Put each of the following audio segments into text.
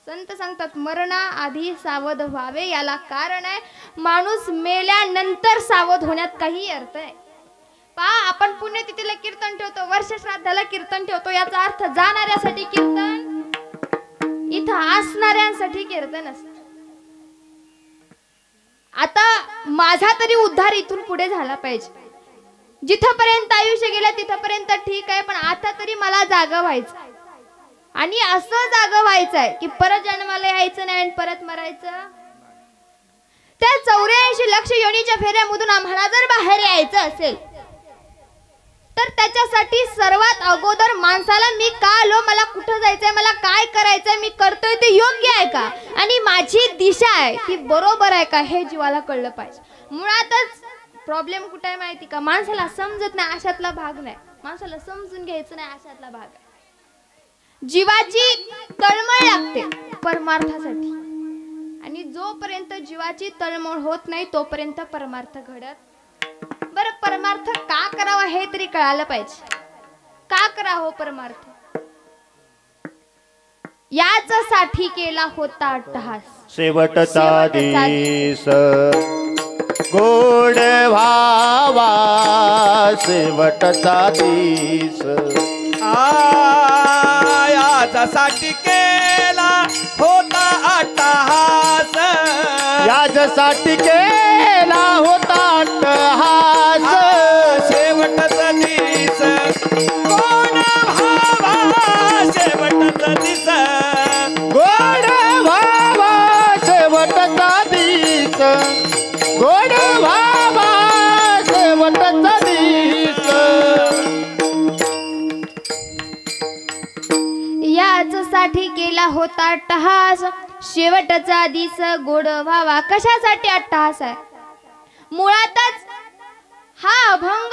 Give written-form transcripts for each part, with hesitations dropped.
संत सांगतात मरणाआधी सावध व्हावे. याला कारण आहे माणूस मेल्यानंतर सावध होण्यात काही अर्थ आहे. पहा, आपण पुण्यतिथीला कीर्तन ठेवतो, वर्ष श्राद्धाला कीर्तन ठेवतो. याचा अर्थ जाणाऱ्यासाठी कीर्तन, इथं असणाऱ्यांसाठी कीर्तन असतं. आता माझा तरी उद्धार इथून पुढे झाला पाहिजे. जिथपर्यंत आयुष्य गेलं तिथपर्यंत ठीक आहे, पण आता तरी मला जागा व्हायचं आणि असं जागा व्हायचंय की परत जन्माला यायचं नाही आणि परत मरायचं. त्या 84 लक्ष योनीच्या फेऱ्यामधून आम्हाला जर बाहेर यायचं असेल तर त्याच्यासाठी सर्वात अगोदर माणसाला मी का आलो, मला कुठं जायचंय, मला काय करायचंय, मी करतोय ते योग्य आहे का आणि माझी दिशा आहे ती बरोबर आहे का हे जीवाला कळलं पाहिजे. मुळातच प्रॉब्लेम कुठे आहे माहिती का, माणसाला समजत नाही अशातला भाग नाही, माणसाला समजून घ्यायचं नाही अशातला भाग आहे. जीवाची तळमळ लागते परमार्थासाठी आणि जोपर्यंत जीवाची तळमळ होत नाही तोपर्यंत परमार्थ घडत. बरं, परमार्थ का करावा हे तरी कळालं पाहिजे. का करावं परमार्थ? याच्यासाठी केला होता अट्टहास. शेवटचा दिस गोड व्हावा, शेवटचा दिस याच्यासाठी केला होता अट्टहास. याच्यासाठी केला होता अट्टहास. शेवटचा दिस गोड व्हावा, शेवटचा दिस गोड व्हावा, शेवटचा दिस गोड व्हावा, शेवटचा दिस. याच्यासाठी केला होता अट्टहास, शेवटचा दिस गोड व्हावा. कशासाठी अट्टहास आहे? मुळातच हा अभंग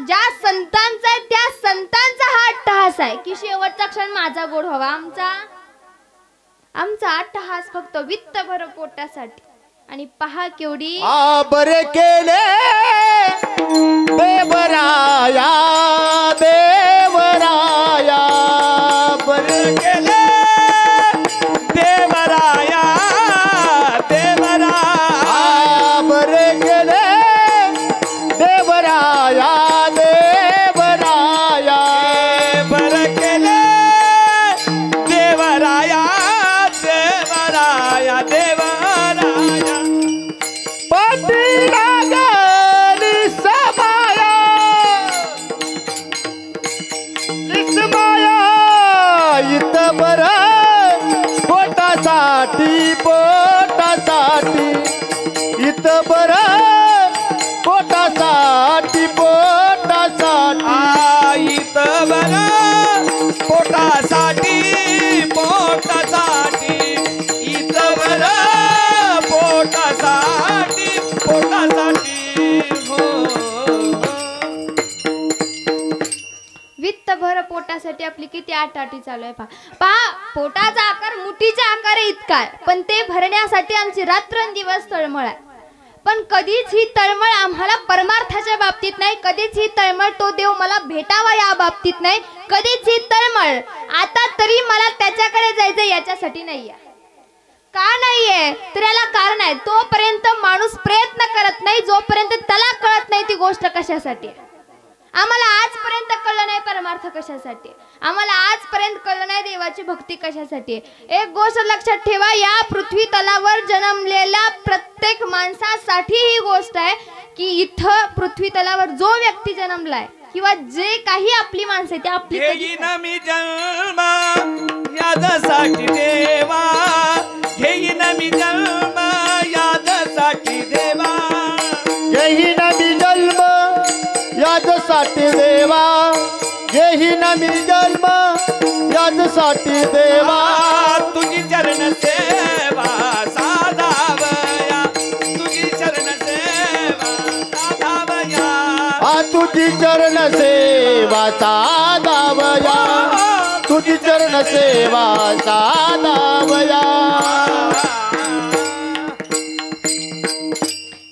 ज्या संतांचा त्या संतांचा हा अट्टहास आहे की शेवटचा क्षण माझा गोड व्हावा. आमचा अट्टहास फक्त वित्तभर पोटासाठी. आणि पहा केवढी बरे केले देवराया, देवराया बरे केले देवराया, देवराया बरे केले देवराया, देवराया बरे केले देवराया, देवराया देवराया. पाटीला गेली समाया, इसमाया इथं बरं पोटासाठी, पोटासाठी इथं बरं पोटासाठी, पोटासाठी इथं बरं पोटासाठी, पोटासाठी इथं बरं पोटासाठी, पोटासाठी हो. वित्तभर पोटासाठी आपली किती आटाटी चालू आहे. पहा, पोटाचा आकार मुठीचा आकार इतका आहे, पण ते भरण्यासाठी आमची रात्रंदिवस तळमळ आहे. पण कधीच ही तळमळ आम्हाला परमार्थाच्या बाबतीत नाही, कधीच ही तळमळ तो देव मला भेटावा या बाबतीत नाही, कधीच ही तळमळ आता तरी मला त्याच्याकडे जायचं याच्यासाठी नाहीये. का नाहीये तर याला कारण आहे. तोपर्यंत माणूस प्रयत्न करत नाही जोपर्यंत त्याला कळत नाही ती गोष्ट कशासाठी आहे. आम्हाला आजपर्यंत कळलं नाही परमार्थ कशासाठी, आम्हाला आजपर्यंत कळलं नाही देवाची भक्ती कशासाठी. एक गोष्ट लक्षात ठेवा, या पृथ्वी तलावर जन्मलेल्या प्रत्येक माणसासाठी ही गोष्ट आहे की इथं पृथ्वी तलावर जो व्यक्ती जन्मलाय किंवा जे काही आपली माणसं आहेत ते आपली घेईन मी जन्म यादसाठी देवा, घेईन मी जन्म यादसाठी देवा, घेईन मी जन्म यादसाठी देवा, घेईन मी जन्म यादसाठी देवा. तुझी चरण सेवा साधावया, तुझी चरण सेवा साधावया, तुझी चरण सेवा साधावया, तुझी चरण सेवा साधावया.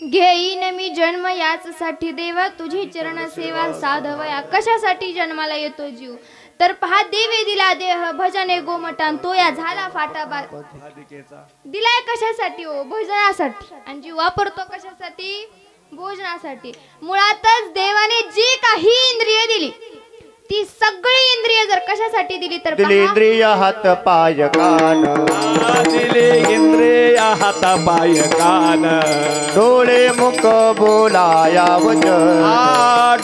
घेईन मी जन्म या याचसाठी देवा तुझी चरण सेवा साधवया. कशासाठी जन्माला येतो जीव तर पहा देवे दिला देह भजने गोमटान तो या झाला फाटा दिलाय कशासाठी हो भजनासाठी आणि जीव वापरतो कशासाठी भोजनासाठी. मुळातच देवाने जी काही इंद्रिय दिली ती सगळी इंद्रिय जर कशासाठी दिली तर दिली इंद्रिय हात पाय कान दिले इंद्रिय हात पाय कान डोळे मुख बोलाया वचन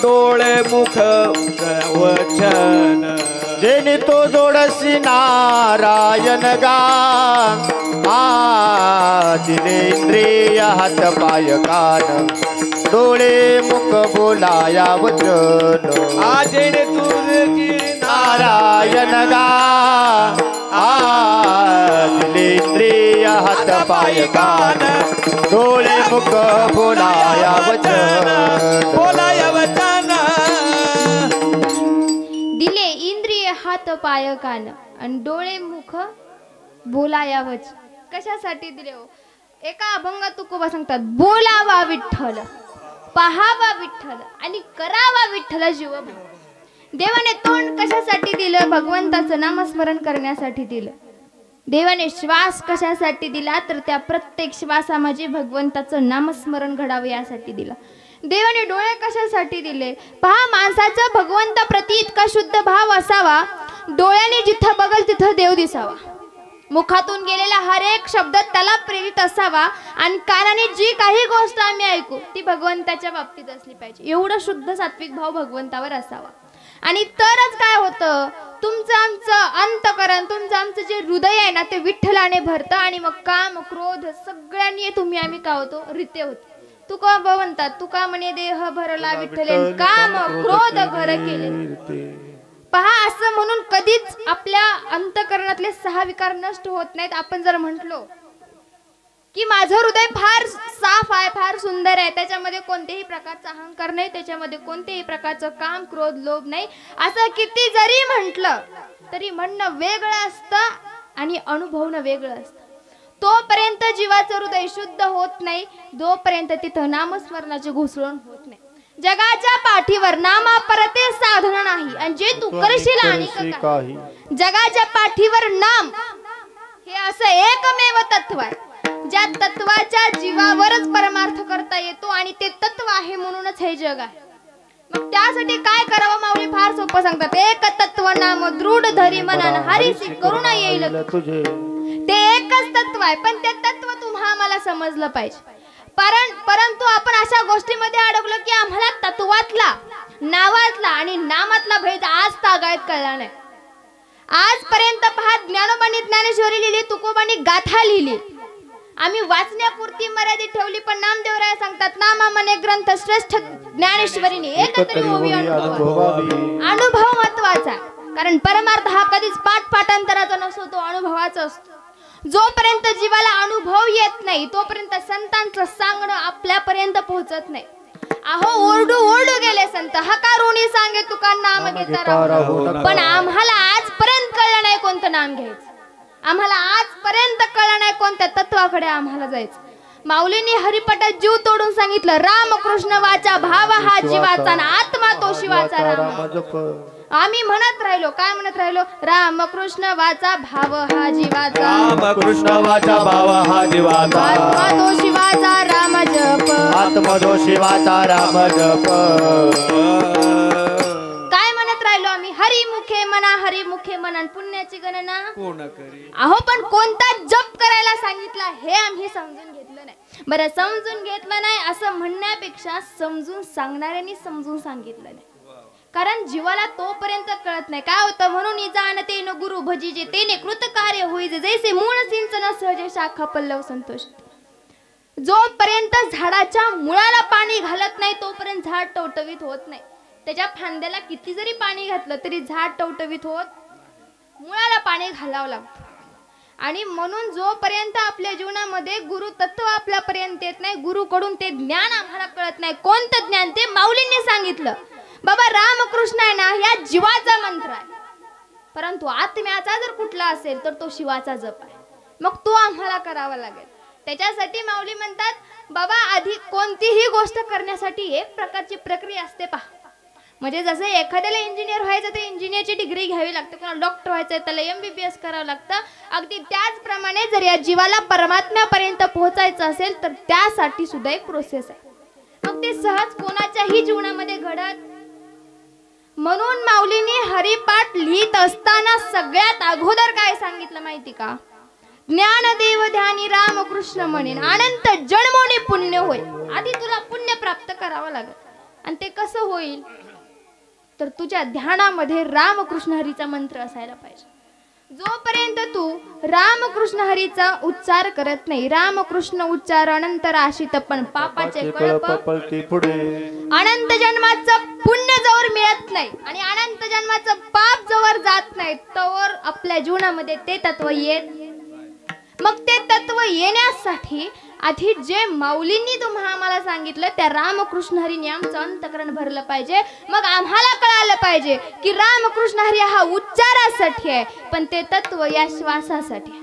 डोळे मुख वचन जेणे तो जोडसी नारायण गा दिले इंद्रिय हात पाय कान डोळे मुख बोलाया वचन जेणे तुझी नारायण गा दिले इंद्रिय हात पाय कान डोळे मुख बोलाया वचन बोलाया वचन दिले इंद्रिय हात पाय कान आणि डोळे मुख बोलाया वचन. कशासाठी दिले हो. एका अभंगात तुकोबा सांगतात बोलावा विठ्ठल पहावा विठ्ठल आणि करावा विठ्ठल जीव. देवाने तोंड कशासाठी दिलं भगवंताचं नामस्मरण करण्यासाठी दिलं. देवाने श्वास कशासाठी दिला तर त्या प्रत्येक श्वासामध्ये भगवंताचं नामस्मरण घडावं यासाठी दिला. देवाने डोळे कशासाठी दिले पहा माणसाचा भगवंताप्रती इतका शुद्ध भाव असावा डोळ्याने जिथं बघल तिथं देव दिसावा. मुखातून गेलेला हर एक शब्द त्याला प्रेरित असावा आणि कानाने जी काही गोष्ट आम्ही ऐकू ती भगवंताच्या बाबतीत असली पाहिजे. एवढं शुद्ध सात्विक भाव भगवंतावर असावा आणि तरच काय होतं तुमचं आमचं अंतकरण तुमचं आमचं जे हृदय आहे ना ते विठ्ठलाने भरतं आणि मग काम क्रोध सगळ्यांनी तुम्ही आम्ही काय होतो रिते होतो. तुका म्हणतात तुका म्हणे देह भरला विठ्ठले काम क्रोध घर केले. पहा असं म्हणून कधीच आपल्या अंतकरणातले 6 विकार नष्ट होत नाहीत. आपण जर म्हटलो की माझं हृदय फार साफ आहे फार सुंदर आहे त्याच्यामध्ये कोणत्याही प्रकारचा अहंकार नाही त्याच्यामध्ये कोणत्याही प्रकारचं काम क्रोध लोभ नाही असं किती जरी म्हटलं तरी म्हणणं वेगळं असतं आणि अनुभवणं वेगळं असतं. तोपर्यंत जीवाचं हृदय शुद्ध होत नाही जोपर्यंत तिथं नामस्मरणाची घुसळण होत नाही. जगाच्या पाठीवर नामा परते साधन नाही आणि जे तू करशील आणि काही जगाच्या पाठीवर नाम हे असं एकमेव तत्व आहे ज्या तत्वाच्या जीवावरच परमार्थ करता येतो आणि ते तत्व आहे म्हणूनच हे जग आहे. मग त्यासाठी काय करावं माऊली फार सोपं सांगतात एक तत्व नाम दृढ धरी मनान हरीसी करुणा येईल तुझे. ते एकच तत्व आहे पण ते तत्व तुम्हा आम्हाला समजलं पाहिजे. परंतु आपण अशा गोष्टीमध्ये अडकलो की आम्हाला तत्वातला नावातला आणि नामातला भेद आज तागायत कळला नाही. आजपर्यंत पहा ज्ञानोबांनी ज्ञानेश्वरी लिहिली तुकोबांनी गाथा लिहिली आम्ही वाचण्यापुरती मर्यादित ठेवली पण नामदेवराय सांगतात नामा मने ग्रंथ श्रेष्ठ ज्ञानेश्वरीने एकतरी होवी अनुभव महत्वाचा कारण परमार्थ हा कधीच पाठांतराचा नसतो तो अनुभवाचा असतो. जोपर्यंत जीवाला अनुभव येत नाही तोपर्यंत संतांचं सांगणं आपल्यापर्यंत पोहोचत नाही. अहो ओरडू ओरडू गेले संत हकारुणी सांगे तुका नाम घेता पण आम्हाला आजपर्यंत कळलं नाही कोणतं नाम घ्यायचं. आम्हाला आजपर्यंत कळलं नाही कोणत्या तत्वाकडे आम्हाला जायचं. माऊलींनी हरिपाठात जीव तोडून सांगितलं रामकृष्ण वाचा भाव हा जीवाचा आणि आत्मा तो शिवाचा राम. आम्ही म्हणत राहिलो काय म्हणत राहिलो रामकृष्ण वाचा भाव हा जीवाचा रामकृष्ण वाचा भाव हा जीवाचा आत्मा तो शिवाचा राम जप आत्मा तो शिवाचा राम जप. काय म्हणत राहिलो आम्ही हरिमुखे मना पुण्याची गणना पूर्ण करी. अहो पण कोणता जप करायला सांगितला हे आम्ही समजून घेतलं नाही. बरं समजून घेतलं नाही असं म्हणण्यापेक्षा समजून सांगणाऱ्यांनी समजून सांगितलं नाही कारण जीवाला तोपर्यंत कळत नाही काय होतं म्हणून जाणते न गुरु भजीजे तेने कृतकार्य होईजे जैसे मूळ सिंचन सहजे शाखा पल्लव संतोष. जोपर्यंत झाडाच्या मुळाला पाणी घालत नाही तोपर्यंत झाड टवटवीत होत नाही. त्याच्या फांद्याला किती जरी पाणी घातलं तरी झाड टवटवीत होत मुळाला पाणी घालावं लागतं. आणि म्हणून जोपर्यंत आपल्या जीवनामध्ये गुरु तत्व आपल्यापर्यंत येत नाही गुरुकडून ते ज्ञान आम्हाला कळत नाही. कोणतं ज्ञान ते माऊलींनी सांगितलं बाबा रामकृष्ण आहे ना ह्या जीवाचा मंत्र आहे परंतु आत्म्याचा जर कुठला असेल तर तो शिवाचा जप आहे. मग तो आम्हाला करावा लागेल. त्याच्यासाठी माऊली म्हणतात बाबा आधी कोणतीही गोष्ट करण्यासाठी एक प्रकारची प्रक्रिया असते पहा. म्हणजे जसं एखाद्याला इंजिनियर व्हायचं तर इंजिनियरची डिग्री घ्यावी लागते, कोणाला डॉक्टर व्हायचं त्याला MBBS करावं लागतं. अगदी त्याचप्रमाणे जर या जीवाला परमात्म्यापर्यंत पोहोचायचं असेल तर त्यासाठी सुद्धा एक प्रोसेस आहे. मग ते सहज कोणाच्याही जीवनामध्ये घडत. म्हणून माऊलींनी हरिपाठ लिहित असताना सगळ्यात अगोदर काय सांगितलं माहिती का? ज्ञानदेव ध्यानी रामकृष्ण म्हणेन अनंत जन्मोनी पुण्य होईल. आधी तुला पुण्य प्राप्त करावं लागेल. आणि ते कसं होईल तर तुझ्या ध्यानामध्ये रामकृष्ण हरीचा मंत्र असायला पाहिजे. जोपर्यंत तू रामकृष्ण हरीचा उच्चार करत नाही, रामकृष्ण उच्चार अनंत राशीत पण पापाचे कळप पुढे अनंत जन्माचं पुण्य जवळ मिळत नाही आणि अनंत जन्माचं पाप जवळ जात नाही तोवर आपल्या जीवनामध्ये ते तत्व येत. मग ते तत्व येण्यासाठी आधी जे माऊलींनी तुम्हाला आम्हाला सांगितलं त्या रामकृष्ण हरीने आमचं अंतकरण भरलं पाहिजे. मग आम्हाला कळालं पाहिजे की रामकृष्ण हरी हा उच्चारासाठी आहे पण ते तत्व या श्वासासाठी आहे.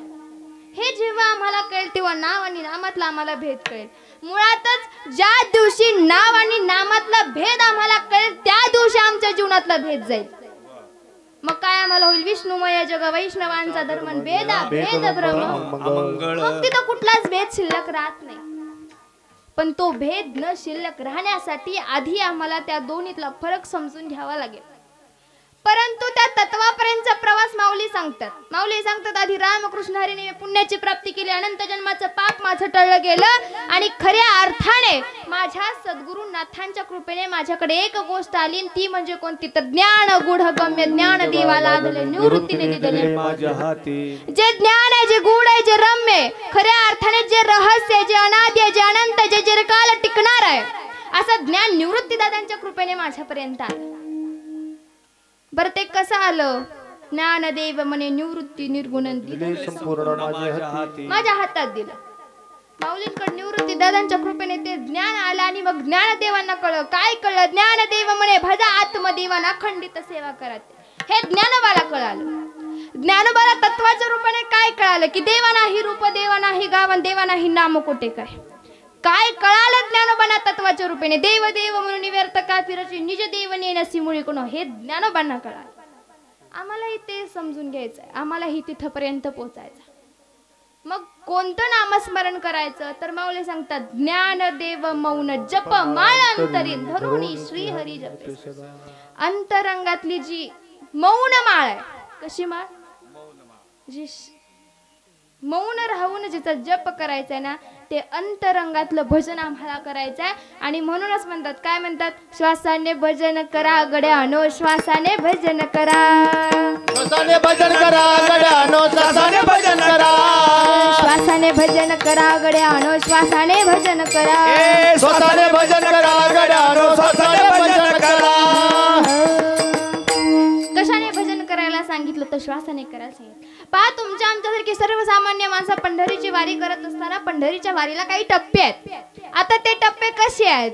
हे जेव्हा आम्हाला कळेल तेव्हा नाव आणि नामातला आम्हाला भेद कळेल. मुळातच ज्या दिवशी नाव आणि नामातला भेद आम्हाला कळेल त्या दिवशी आमच्या जीवनातला भेद जाईल. मग काय आम्हाला होईल? विष्णुमय जग वैष्णवांचा धर्म भेदा भेद ब्रह्म. मग तिथं कुठलाच भेद शिल्लक राहत नाही. पण तो भेद न शिल्लक राहण्यासाठी आधी आम्हाला त्या दोन्हीतला फरक समजून घ्यावा लागेल. परंतु त्या तत्वापर्यंतचा प्रवास माऊली सांगतात आधी रामकृष्ण हरीने पुण्याची प्राप्ती केली, अनंत जन्माचं पाप माझं टळलं गेलं आणि खऱ्या अर्थाने माझ्या सद्गुरु नाथांच्या कृपेने माझ्याकडे एक गोष्ट आली ती म्हणजे कोणती तर ज्ञान गुढ गम्य ज्ञान देवाला दिले निवृत्तीने दिले माझ्या हाती. जे ज्ञान आहे जे गुढ आहे जे रम्य आहे खऱ्या अर्थाने जे रहस्य आहे जे अनादि आहे जे अनंत जे चिरकाल टिकणार आहे असं ज्ञान निवृत्ती दादांच्या कृपेने माझ्यापर्यंत आलं. बरं ते कसं आलं? ज्ञानदेव म्हणे निवृत्ती निर्गुण दिले संपूर्ण माझ्या हातात दिलं. माऊलींकडे निवृत्ती दादांच्या कृपेने ते ज्ञान आलं आणि मग ज्ञानदेवांना कळलं. काय कळलं? ज्ञानदेव म्हणे भजा आत्मदेवाना अखंडित सेवा करत. हे ज्ञानोबाला कळालं. ज्ञानोबाला तत्वाच्या रूपाने काय कळालं की देवा नाही रूप देवा नाही गावन देवा नाही नाम कोटे काय कळालं ज्ञानोबांना तत्वाच्या रूपाने? देव देव म्हणून व्यर्थ का फिरची निज देव नेनसी मुळी कोण हे ज्ञानोबांना कळालं. आम्हालाही ते समजून घ्यायचंय, आम्हालाही तिथपर्यंत पोहोचायचं. मग कोणतं नामस्मरण करायचं तर माऊली सांगतात ज्ञानदेव मौन जप माळ अंतरीन धरुणी श्री हरी जप. अंतरंगातली जी मौन माळ आहे, कशी माळ? जी मौन राहून जिचा जप करायचा आहे ना ते अंतरंगातलं भजन आम्हाला करायचं आहे. आणि म्हणूनच म्हणतात काय म्हणतात? श्वासाने भजन करा गड्यानो श्वासाने भजन करा, श्वासाने भजन करा गड्यानो श्वासाने भजन करा, श्वासाने भजन करा गड्यानो श्वासाने भजन करा, श्वासाने भजन करा गड्यानो श्वासाने भजन करा. कशाने भजन करायला सांगितलं तर श्वासाने करायला सांगितलं. पहा तुमच्या आमच्यासारखी सर्वसामान्य माणसं पंढरीची वारी करत असताना पंढरीच्या वारीला काही टप्पे आहेत. आता ते टप्पे कसे आहेत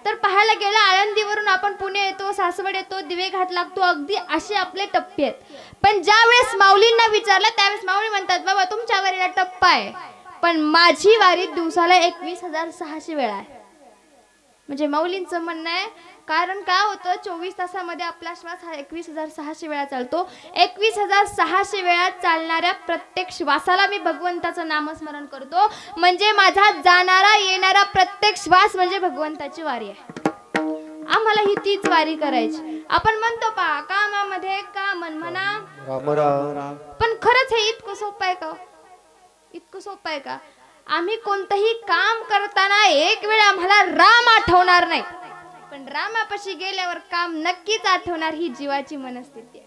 तर पाहायला गेलं आळंदीवरून आपण पुणे येतो, सासवड येतो, दिवे घाट लागतो, अगदी असे आपले टप्पे आहेत. पण ज्या वेळेस माऊलींना विचारलं त्यावेळेस माऊली म्हणतात बाबा तुमच्या वारीला टप्पा आहे पण माझी वारी दिवसाला 21,600 वेळा आहे. म्हणजे माऊलींचं म्हणणं आहे कारण काय होतं 24 तासामध्ये आपला श्वास हा 21,600 वेळा चालतो. 21,600 वेळा चालणाऱ्या प्रत्येक श्वासाला मी भगवंताचं नामस्मरण करतो. म्हणजे माझा जाणारा येणारा प्रत्येक श्वास म्हणजे भगवंताची वारी आहे. आम्हाला ही तीच वारी करायची. आपण म्हणतो पहा कामामध्ये का मन म्हणा राम राम, पण खरंच हे इतकं सोपं आहे का? इतकं सोपं आहे का? आम्ही कोणतंही काम करताना एक वेळ आम्हाला राम आठवणार नाही पण रामापाशी गेल्यावर काम नक्कीच आठवणार. ही जीवाची मनस्थिती आहे,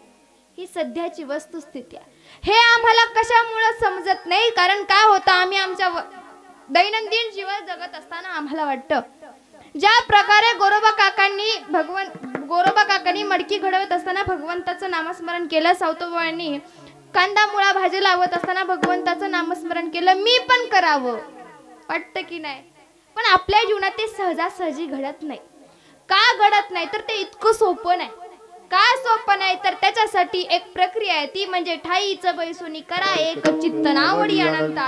ही सध्याची वस्तुस्थिती आहे. हे आम्हाला कशामुळे समजत नाही कारण काय होतं आम्ही आमच्या दैनंदिन जीवन जगत असताना आम्हाला वाटतं ज्या प्रकारे गोरोबा काकांनी मडकी घडवत असताना भगवंताचं नामस्मरण केलं, सावतोबांनी कांदा मुळा भाजी लावत असताना भगवंताचं नामस्मरण केलं, मी पण करावं वाटतं की नाही? पण आपल्या जीवनात ते सहजासहजी घडत नाही. का घडत नाही तर ते इतकं सोपं नाही. का सोपं नाही तर त्याच्यासाठी एक प्रक्रिया आहे ती म्हणजे ठाईचं बैसुनी करा एक चित्त नावडी अनंत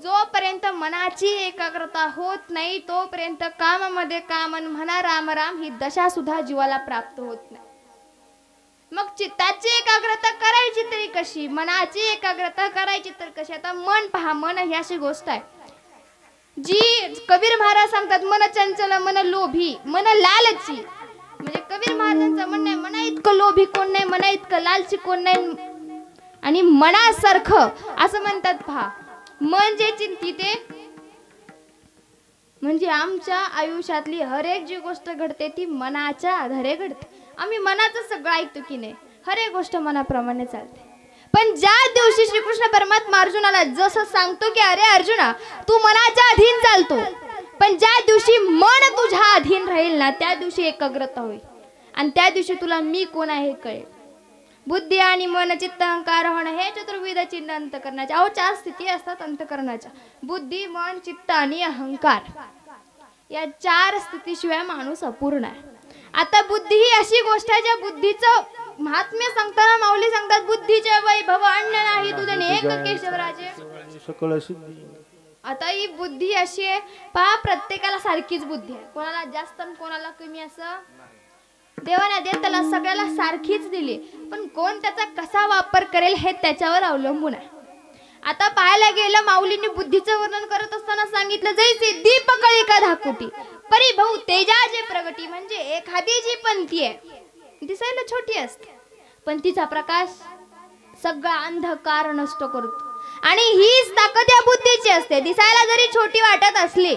जोपर्यंत मनाची एकाग्रता होत नाही तोपर्यंत कामामध्ये कामन म्हणा राम राम ही दशा सुद्धा जीवाला प्राप्त होत नाही. मग चित्ताची एकाग्रता करायची तरी कशी, मनाची एकाग्रता करायची तर कशी. आता मन पहा, मन ही अशी गोष्ट आहे जी कबीर महाराज सांगतात मन चंचल मन लोभी मन लालची. म्हणजे कबीर महाराजांचं म्हणणं आहे मना इतकं लोभी कोण नाही, मना इतकं लालची कोण नाही आणि मनासारखं असं म्हणतात. पहा मन जे चिंतिते म्हणजे आमच्या आयुष्यातली हर एक जी गोष्ट घडते ती मनाच्या आधारे घडते. आम्ही मनाचं सगळं ऐकतो की नाही, हर एक गोष्ट मनाप्रमाणे चालते. पण ज्या दिवशी श्रीकृष्ण परमात्मा अर्जुनाला जसं सांगतो की अरे अर्जुना तू मनाच्या अधीन चालतो, पण ज्या दिवशी मन तुझ्या अधीन राहील ना त्या दिवशी एकाग्रता होईल आणि त्या दिवशी तुला मी कोण आहे हे कळेल. बुद्धी आणि मन चित्त अहंकार होणं हे चतुर्विध चिन्ह अंतःकरणाचे. अहो 4 स्थिती असतात अंतःकरणाच्या, बुद्धी मन चित्त आणि अहंकार. या 4 स्थितीशिवाय माणूस अपूर्ण आहे. आता बुद्धी ही अशी गोष्ट आहे ज्या बुद्धीचं महात्म्य सांगताना माऊली सांगतात बुद्धीचे वैभव अन्न नाही तुझे एक केशवराजे सकळ सिद्धी. आता ही बुद्धी अशी आहे पहा, प्रत्येकाला सारखीच बुद्धी आहे, कोणाला जास्त आणि कोणाला कमी असं देवाने देताला सगळ्याला सारखीच दिली, पण कोण त्याचा कसा वापर करेल हे त्याच्यावर अवलंबून आहे. आता पाहायला गेलं माऊलींनी बुद्धीचं वर्णन करत असताना सांगितलं जैसे दीप कळिका धाकुटी परिभव तेजाचे प्रगटी. म्हणजे एखादी जी पंथी आहे दिसायला छोटी असते पण तिचा प्रकाश सगळा अंधकार नष्ट करतो आणि हीच ताकद या बुद्धीची असते. दिसायला जरी छोटी वाटत असली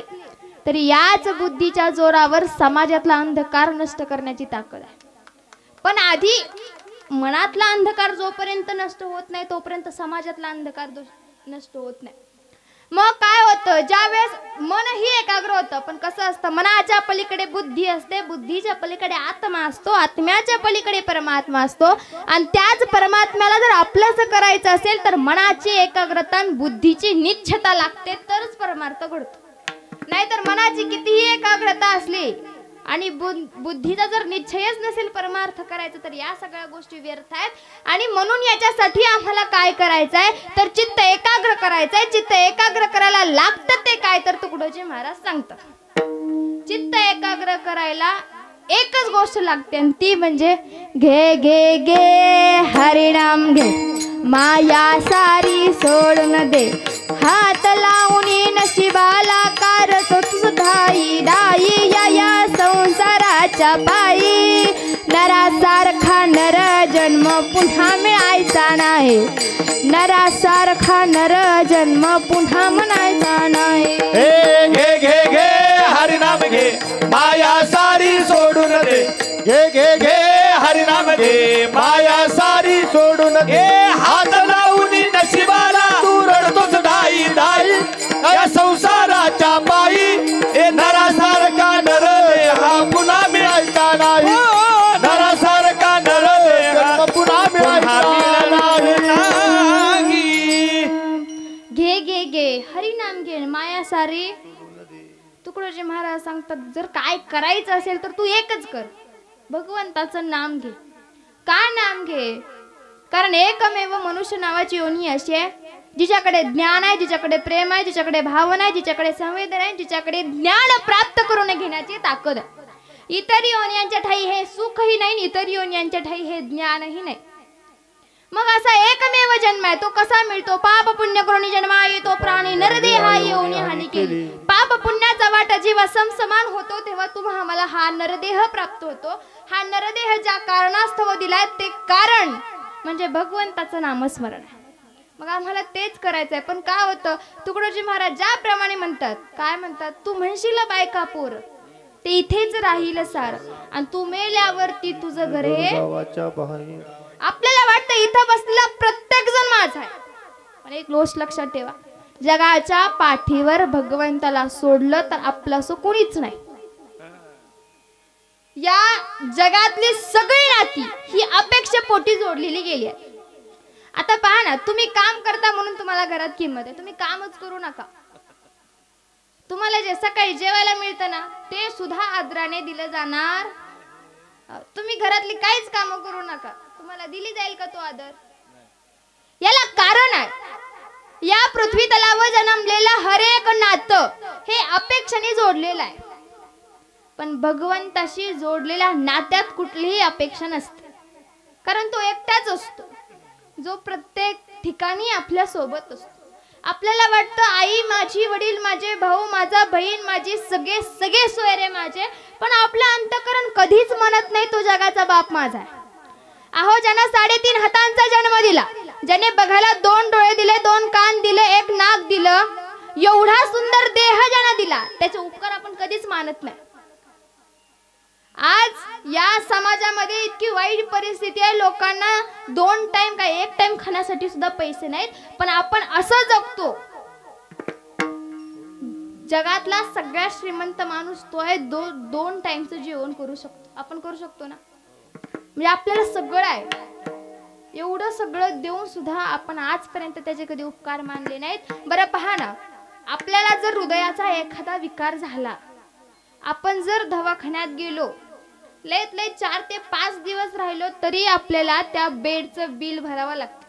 तरी याच बुद्धीच्या जोरावर समाजातला अंधकार नष्ट करण्याची ताकद आहे. पण आधी मनातला अंधकार जोपर्यंत नष्ट होत नाही तोपर्यंत समाजातला अंधकार नष्ट होत नाही. मग काय होतं ज्या वेळेस मन ही एकाग्र होतं, पण कसं असतं मनाच्या पलीकडे बुद्धी असते, बुद्धीच्या पलीकडे आत्मा असतो, आत्म्याच्या पलीकडे परमात्मा असतो आणि त्याच परमात्म्याला जर आपलंच करायचं असेल तर मनाची एकाग्रता आणि बुद्धीची निश्चयता लागते तरच परमार्थ घडतो. नाहीतर मनाची कितीही एकाग्रता असली आणि बुद्धीचा जर निश्चयच नसेल परमार्थ करायचा तर या सगळ्या गोष्टी व्यर्थ आहेत. आणि म्हणून याच्यासाठी आम्हाला काय करायचं आहे तर चित्त एकाग्र करायचं आहे. चित्त एकाग्र करायला लागतं ते काय तर तुकडोजी महाराज सांगतात. चित्त एकाग्र करायला एकच गोष्ट लागते आणि ती म्हणजे घे घे घे हरिनाम घे माया सारी सोडून दे हात लावून नशिबाला कार सुधाई दाई या संसाराच्या पायी नरासारखा नर जन्म पुन्हा मिळायचा नाही, नरासारखा नर जन्म पुन्हा म्हणायचा नाही. घे घे घे हरिनाम घे माया सारी सोडून दे. घे घे घे हरिनाम घे माया सारी सोडून घे हात लावून नशिबाला तू रडतोस दाई दाई या संसाराच्या पायी ए नरासारखा नर देहा पुन्हा मिळायचा नाही, नरासारखा नर देहा पुन्हा मिळायचा नाही. घे घे घे हरिनाम घे माया सारी. तुकडोजी महाराज सांगतात जर काय करायचं असेल तर तू एकच कर, भगवंताचं नाम घे. का नाम घे? कारण एकमेव मनुष्य नावाची योनी अशी आहे जिच्याकडे ज्ञान आहे, जिच्याकडे प्रेम आहे, जिच्याकडे भावना आहे, जिच्याकडे संवेदना आहे, जिच्याकडे ज्ञान प्राप्त करून घेण्याची ताकद आहे. इतर योन्यांच्या ठाई हे सुखही नाही, इतर योन्यांच्या ठाई हे ज्ञानही नाही. मग असा एकमेव जन्म आहे तो कसा मिळतो? पाप पुण्य करून जन्मा येतो प्राणी नरदेहा योनी हानी केली. पाप पुण्याचा वाटा जेव्हा समसमान होतो तेव्हा तुम्हाला आम्हाला हा नरदेह प्राप्त होतो. हा नरदेह ज्या कारणास्तव दिलाय ते कारण म्हणजे भगवंताचं नामस्मरण आहे. मग आम्हाला तेच करायचंय. पण काय होतं तुकडोजी महाराज ज्याप्रमाणे म्हणतात, काय म्हणतात, तू म्हणशील बायका पोर ते इथेच राहील सार आणि तू मेल्यावरती तुझं घर हे आपल्याला वाटतं इथं बसलेला प्रत्येक जण माझा आहे. पण एक गोष्ट लक्षात ठेवा, जगाच्या पाठीवर भगवंताला सोडलं तर आपलं असं कोणीच नाही. या जगातली सगळी नाती ही अपेक्षेपोटी जोडलेली गेली आहे. आता पहा ना, तुम्ही काम करता म्हणून तुम्हाला घरात किंमत आहे, तुम्ही कामच करू नका. तुम्हाला जे सकाळी जेवायला मिळतं ना ते सुद्धा आदराने दिलं जाणार. तुम्ही घरातली काहीच कामं करू नका, तुम्हाला दिली जाईल का तो आदर? याला कारण आहे. या पृथ्वी तलावर जन्मलेलं हर एक नातं हे अपेक्षेने जोडलेलं आहे, पण भगवंताशी जोडलेल्या नात्यात कुठलीही अपेक्षा नसते, कारण तो एकटाच असतो जो प्रत्येक ठिकाणी आपल्या सोबत असतो. आपल्याला वाटतं आई माझी, वडील माझे, भाऊ माझा, बहीण माझी, सगळे सगळे सोयरे माझे, पण आपलं अंतःकरण कधीच म्हणत नाही तो जगाचा बाप माझा आहे. अहो, ज्यानं 3.5 हातांचा जन्म दिला, ज्याने बघायला 2 डोळे दिले, 2 कान दिले, 1 नाक दिलं, एवढा सुंदर देह ज्यानं दिला, त्याचे उपकार आपण कधीच मानत नाही. आज या समाजामध्ये इतकी वाईट परिस्थिती आहे, लोकांना 2 टाइम काय 1 टाइम खाण्यासाठी सुद्धा पैसे नाहीत, पण आपण असं जगतो. जगातला सगळ्यात श्रीमंत माणूस तो आहे, 2 टाइमचं जेवण करू शकतो. आपण करू शकतो ना? म्हणजे आपल्याला सगळं आहे, एवढं सगळं देऊन सुद्धा आपण आजपर्यंत त्याचे कधी उपकार मानले नाहीत. बरं पहा ना, आपल्याला जर हृदयाचा एखादा विकार झाला, आपण जर दवाखान्यात गेलो, लयत लय 4 ते 5 दिवस राहिलो तरी आपल्याला त्या बेडचं बिल भरावं लागतं.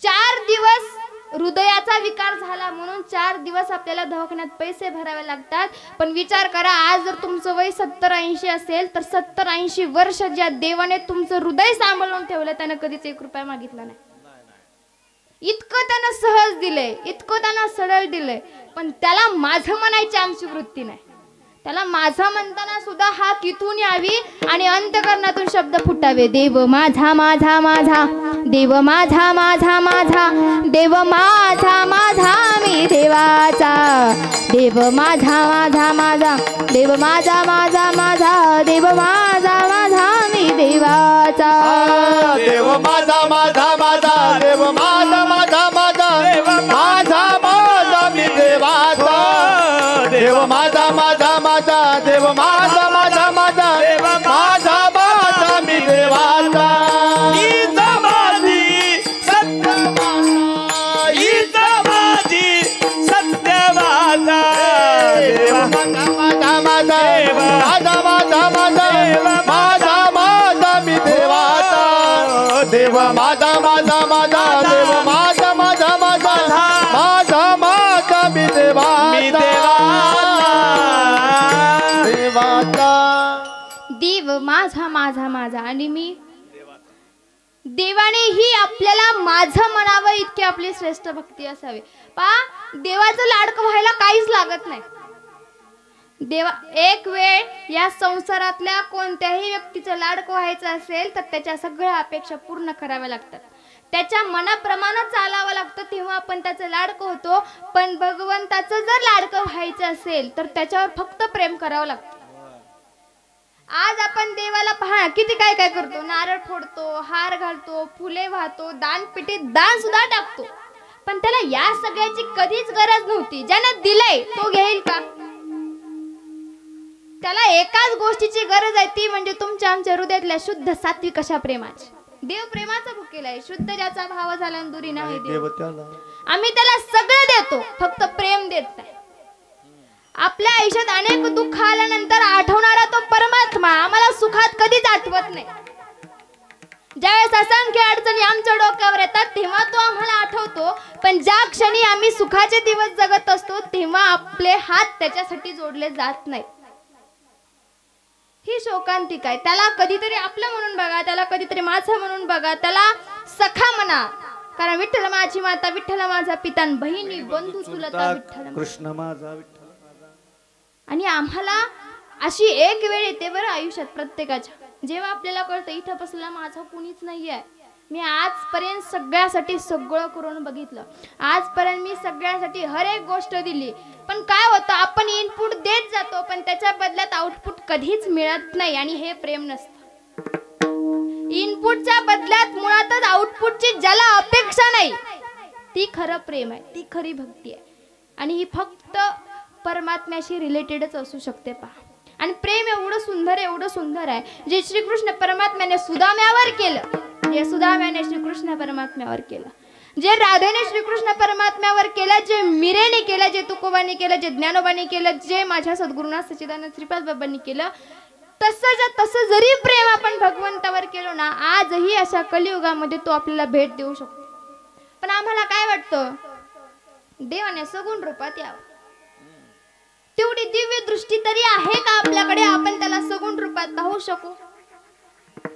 4 दिवस हृदयाचा विकार झाला म्हणून 4 दिवस आपल्याला दवाखान्यात पैसे भरावे लागतात. पण विचार करा, आज जर तुमचं वय 70-80 असेल तर 70-80 वर्ष ज्या देवाने तुमचं हृदय सांभाळून ठेवलं त्यानं कधीच 1 रुपया मागितला नाही. इतकं त्यानं सहज दिलंय, इतकं त्यानं सरळ दिलंय, पण त्याला माझं म्हणायची आमची वृत्ती नाही. त्याला माझा म्हणताना सुद्धा हा किथून यावी आणि अंतकरणातून शब्द फुटावे. देव माझा माझा माझा, देव माझा माझा माझा, देव माझा माझा मी देवाचा, देव माझा माझा माझा, देव माझा माझा माझा, देव माझा माझा मी देवाचा. देव माझा माझा माझा, देव माझा माझा माझा, माझा माझा मी देवाचा. देव माझा माझा माझा, देव माझा माझा माझा, माझा माझा मी देवाचा. ईद माझी सत्यवाचा, ईद माझी सत्यवाचा. देव माझा माझा माझा, माझा माझा माझा, माझा माझा मी देवाचा. देव माझा माझा माझा, देव माझा माझा माझा, माझा माझा मी देवाचा. देव माझा माझा माझा आणि मी देवाने ही आपल्याला माझं म्हणावं इतकी आपली श्रेष्ठ भक्ती असावी. पा देवाचं लाडकं व्हायला काहीच लागत नाही. देवा एक वेळ या संसारातल्या कोणत्याही व्यक्तीचं लाडकं व्हायचं असेल तर त्याच्या सगळ्या अपेक्षा पूर्ण कराव्या लागतात, त्याच्या मनाप्रमाणे चालावं लागतं, तेव्हा आपण त्याचं लाडकं होतो. पण भगवंताचं जर लाडकं व्हायचं असेल तर त्याच्यावर फक्त प्रेम करावं लागतं. आज आपण देवाला पहा किती काय काय करतो, नारळ फोडतो, हार घालतो, फुले वाहतो, दानपेटीत दान सुद्धा टाकतो, पण त्याला या सगळ्याची कधीच गरज नव्हती. ज्यानं दिलंय तो घेईल का? त्याला एकाच गोष्टीची गरज आहे, ती म्हणजे तुमच्या आमच्या हृदयातल्या शुद्ध सात्विक अशा प्रेमाची. देव प्रेमाचा भुकेला आहे, शुद्ध ज्याचा भाव झाला दुरी नाही देव. आम्ही त्याला सगळं देतो, फक्त प्रेम देत नाही. आपल्या आयुष्यात अनेक दुःख आल्यानंतर आठवणारा तो परमात्मा आम्हाला सुखात कधीच आठवत नाही. ज्यावेळेस असंख्य अडचणी आमच्या डोक्यावर येतात तेव्हा तो आम्हाला आठवतो, पण ज्या क्षणी आम्ही सुखाचे दिवस जगत असतो तेव्हा आपले हात त्याच्यासाठी जोडले जात नाहीत. ही शोकांतिका आहे. त्याला कधीतरी आपलं म्हणून बघा, त्याला कधीतरी माझं म्हणून बघा, त्याला सखा म्हणा, कारण विठ्ठल माझी माता, विठ्ठल माझा पिता, बहिणी बंधू चुलता विठ्ठल कृष्ण माझा विठ्ठल. आणि आम्हाला अशी एक वेळ येते बरं आयुष्यात प्रत्येकाच्या, जेव्हा आपल्याला कळतं इथं बसला माझा कुणीच नाही आहे. मी आजपर्यंत सगळ्यासाठी सगळं करून बघितलं, आजपर्यंत मी सगळ्यासाठी हर एक गोष्ट दिली, पण काय होतं आपण इनपुट देत जातो पण त्याच्या बदल्यात आउटपुट कधीच मिळत नाही. आणि हे प्रेम नसतं. इनपुटच्या बदल्यात मुळातच आउटपुटची ज्याला अपेक्षा नाही ती खरं प्रेम आहे, ती खरी भक्ती आहे. आणि ही फक्त परमात्म्याशी रिलेटेडच असू शकते. पहा, आणि प्रेम एवढं सुंदर आहे जे श्रीकृष्ण परमात्म्याने सुदाम्यावर केलं, जे सुदाम्याने श्रीकृष्ण परमात्म्यावर केलं, जे राधेने श्रीकृष्ण परमात्म्यावर केलं, जे मीरेने केलं, जे तुकोबाने केलं, जे ज्ञानोबाने केलं, जे माझ्या सद्गुरुनाथ सच्चिदानंद श्रीपाद बाबांनी केलं, तसं जरी प्रेम आपण भगवंतावर केलो ना, आजही अशा कलियुगामध्ये तो आपल्याला भेट देऊ शकतो. पण आम्हाला काय वाटतं, देवाने सगुण रूपात यावं. तेवढी दिव्य दृष्टी तरी आहे का आपल्याकडे, आपण त्याला सगुण रूपात पाहू शकू?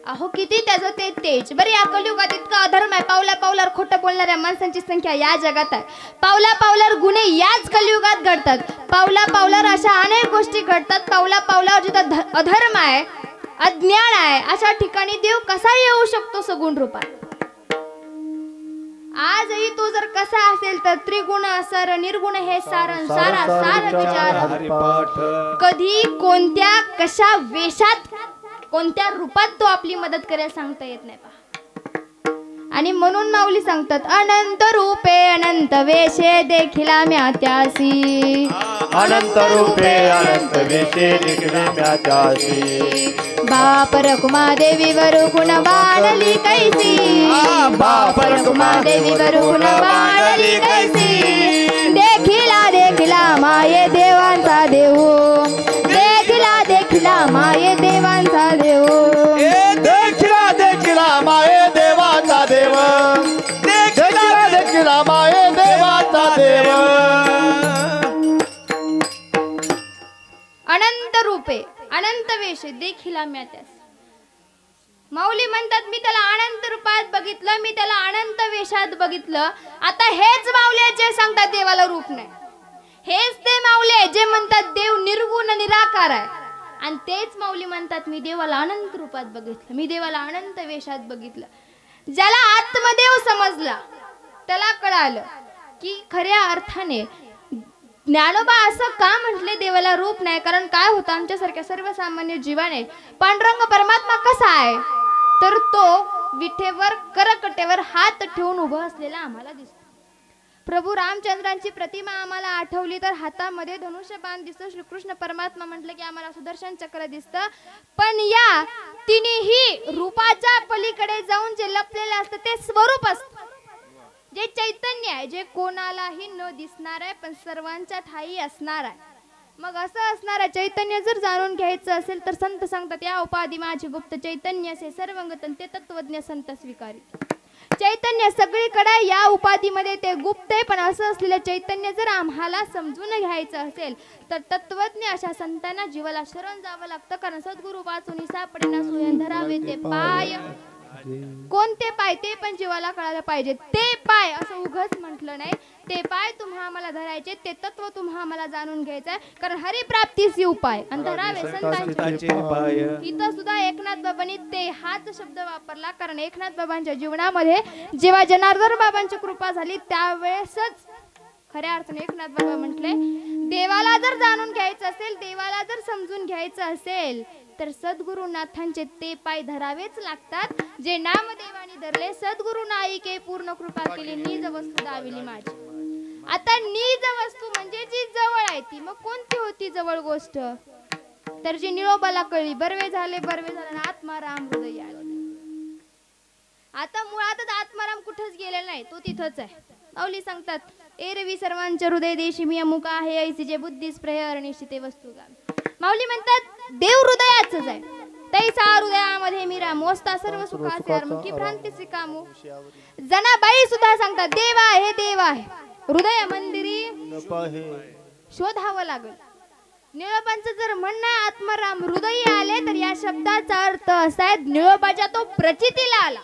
अहो किती त्याचं ते तेज. बरं या कलियुगात इतका अधर्म आहे, पावला पावलावर खोटं बोलणाऱ्या माणसांची संख्या या जगात आहे. पावला पावलावर गुन्हे याच कलियुगात घडतात. पावला पावलावर अशा अनेक गोष्टी घडतात. पावला पावलावर जिथं अधर्म आहे, अज्ञान आहे, अशा ठिकाणी देव कसा येऊ शकतो सगुण रूपात? आजही तो जर कसा असेल तर त्रिगुण सर निर्गुण हे सारण सारा सार विचार. कधी कोणत्या कशा वेशात कोणत्या रूपात तो आपली मदत करेल सांगता येत नाही पहा. आणि म्हणून माऊली सांगतात, अनंत रूपे अनंत वेशे देखिला म्या त्यासी. अनंत रूपे अनंत वेशे देखिला म्या त्यासी. बाप रखुमा देवी वरुण बाणली कैसी. बाप रखुमा देवी वरुण बाणली कैसी. देखिला देखिला माये देवांचा देव. देखिला देखिला माये देवांचा देव. देखिला देखिला माये देवाचा देव. देखिला देखिला माये देवाचा देव. अनंत रूपे अनंत वेश देखिला म्या त्यास. माऊली म्हणतात, मी त्याला अनंत रूपात बघितलं, मी त्याला अनंत वेशात बघितलं. आता हेच माऊली जे सांगतात देवाला रूप नाही, हेच ते माऊली जे म्हणतात देव निर्गुण निराकार आहे. आणि तेच माऊली म्हणतात, मी देवाला अनंत रूपात बघितलं, मी देवाला अनंत वेशात बघितलं. ज्याला आत्मदेव समजला त्याला कळालं की खऱ्या अर्थाने ज्ञानोबा असं का म्हटले देवाला रूप नाही. कारण काय होतं, आमच्यासारख्या सर्वसामान्य जीवाने पांडुरंग परमात्मा कसा आहे तर तो विठेवर करकटेवर हात ठेवून उभं असलेला आम्हाला दिसतो. प्रभू रामचंद्रांची प्रतिमा आम्हाला आठवली तर हातामध्ये धनुष्यबाण दिसतो. श्रीकृष्ण परमात्मा म्हटलं की आम्हाला सुदर्शन चक्र दिसतं. पण या तिन्ही रूपाच्या पलीकडे जाऊन जे लपलेलं असतं ते स्वरूप असतं, जे चैतन्य आहे, जे कोणालाही न दिसणार आहे पण सर्वांच्या ठाई असणार आहे. मग असं असणारं चैतन्य जर जाणून घ्यायचं असेल तर संत सांगतात, या उपाधी माझी गुप्त चैतन्य से सर्वंगतन ते तत्वज्ञ संत स्वीकारी. चैतन्य सगळीकडे या उपाधीमध्ये ते गुप्त आहे, पण असं असलेलं चैतन्य जर आम्हाला समजून घ्यायचं असेल तर तत्वज्ञ अशा संतांना जीवाला शरण जावं लागतं. कारण सद्गुरु वाचून सापडेना सोयन धरावे ते पाय. कोणते पाय ते पण जीवाला कळायला पाहिजे. ते पाय असं उघच म्हटलं नाही, ते पाय तुम्हा आम्हाला धरायचे, ते तत्व तुम्हा आम्हाला जाणून घ्यायचंय. कारण हरिप्राप्तीची उपाय आणि धरावे संतांचे पाय. इथं सुद्धा एकनाथ बाबांनी ते हाच शब्द वापरला. कारण एकनाथ बाबांच्या जीवनामध्ये जेव्हा जनार्दन बाबांची कृपा झाली त्यावेळेसच खऱ्या अर्थाने एकनाथ बाबा म्हटले, देवाला जर जाणून घ्यायचं असेल, देवाला जर समजून घ्यायचं असेल तर सद्गुरुनाथांचे ते पाय धरावेच लागतात. जे नामदेवानी धरले सद्गुरु नाईके पूर्ण कृपा केली निज वस्तू दाविली माझी. आता निज वस्तू म्हणजे जी जवळ आहे ती. मग कोणती होती जवळ गोष्ट तर जी निळोबाला कळली, बर्वे झाले आत्माराम हृदय आले. आता मुळातच आत्माराम कुठेच गेलेला नाही, तो तिथंच आहे. माऊली सांगतात, एरवी सर्वांच्या हृदय देशी मी अमुक आहे ऐसी जे बुद्धीस प्रहर निश्चिते वस्तू गामी. माऊली म्हणतात देव हृदयाच आहे, तैसा हृदयामध्ये मी रामू असता सर्व सुखाचे मुखी भ्रांती सिकामू. जनाबाई सुद्धा सांगतात, देव आहे हृदय मंदिरी शोधावं लागल. निळोबांचं जर म्हणणं आहे आत्माराम हृदयी आले तर या शब्दाचा अर्थ असा आहे, निळोबाच्या तो प्रचितीला आला,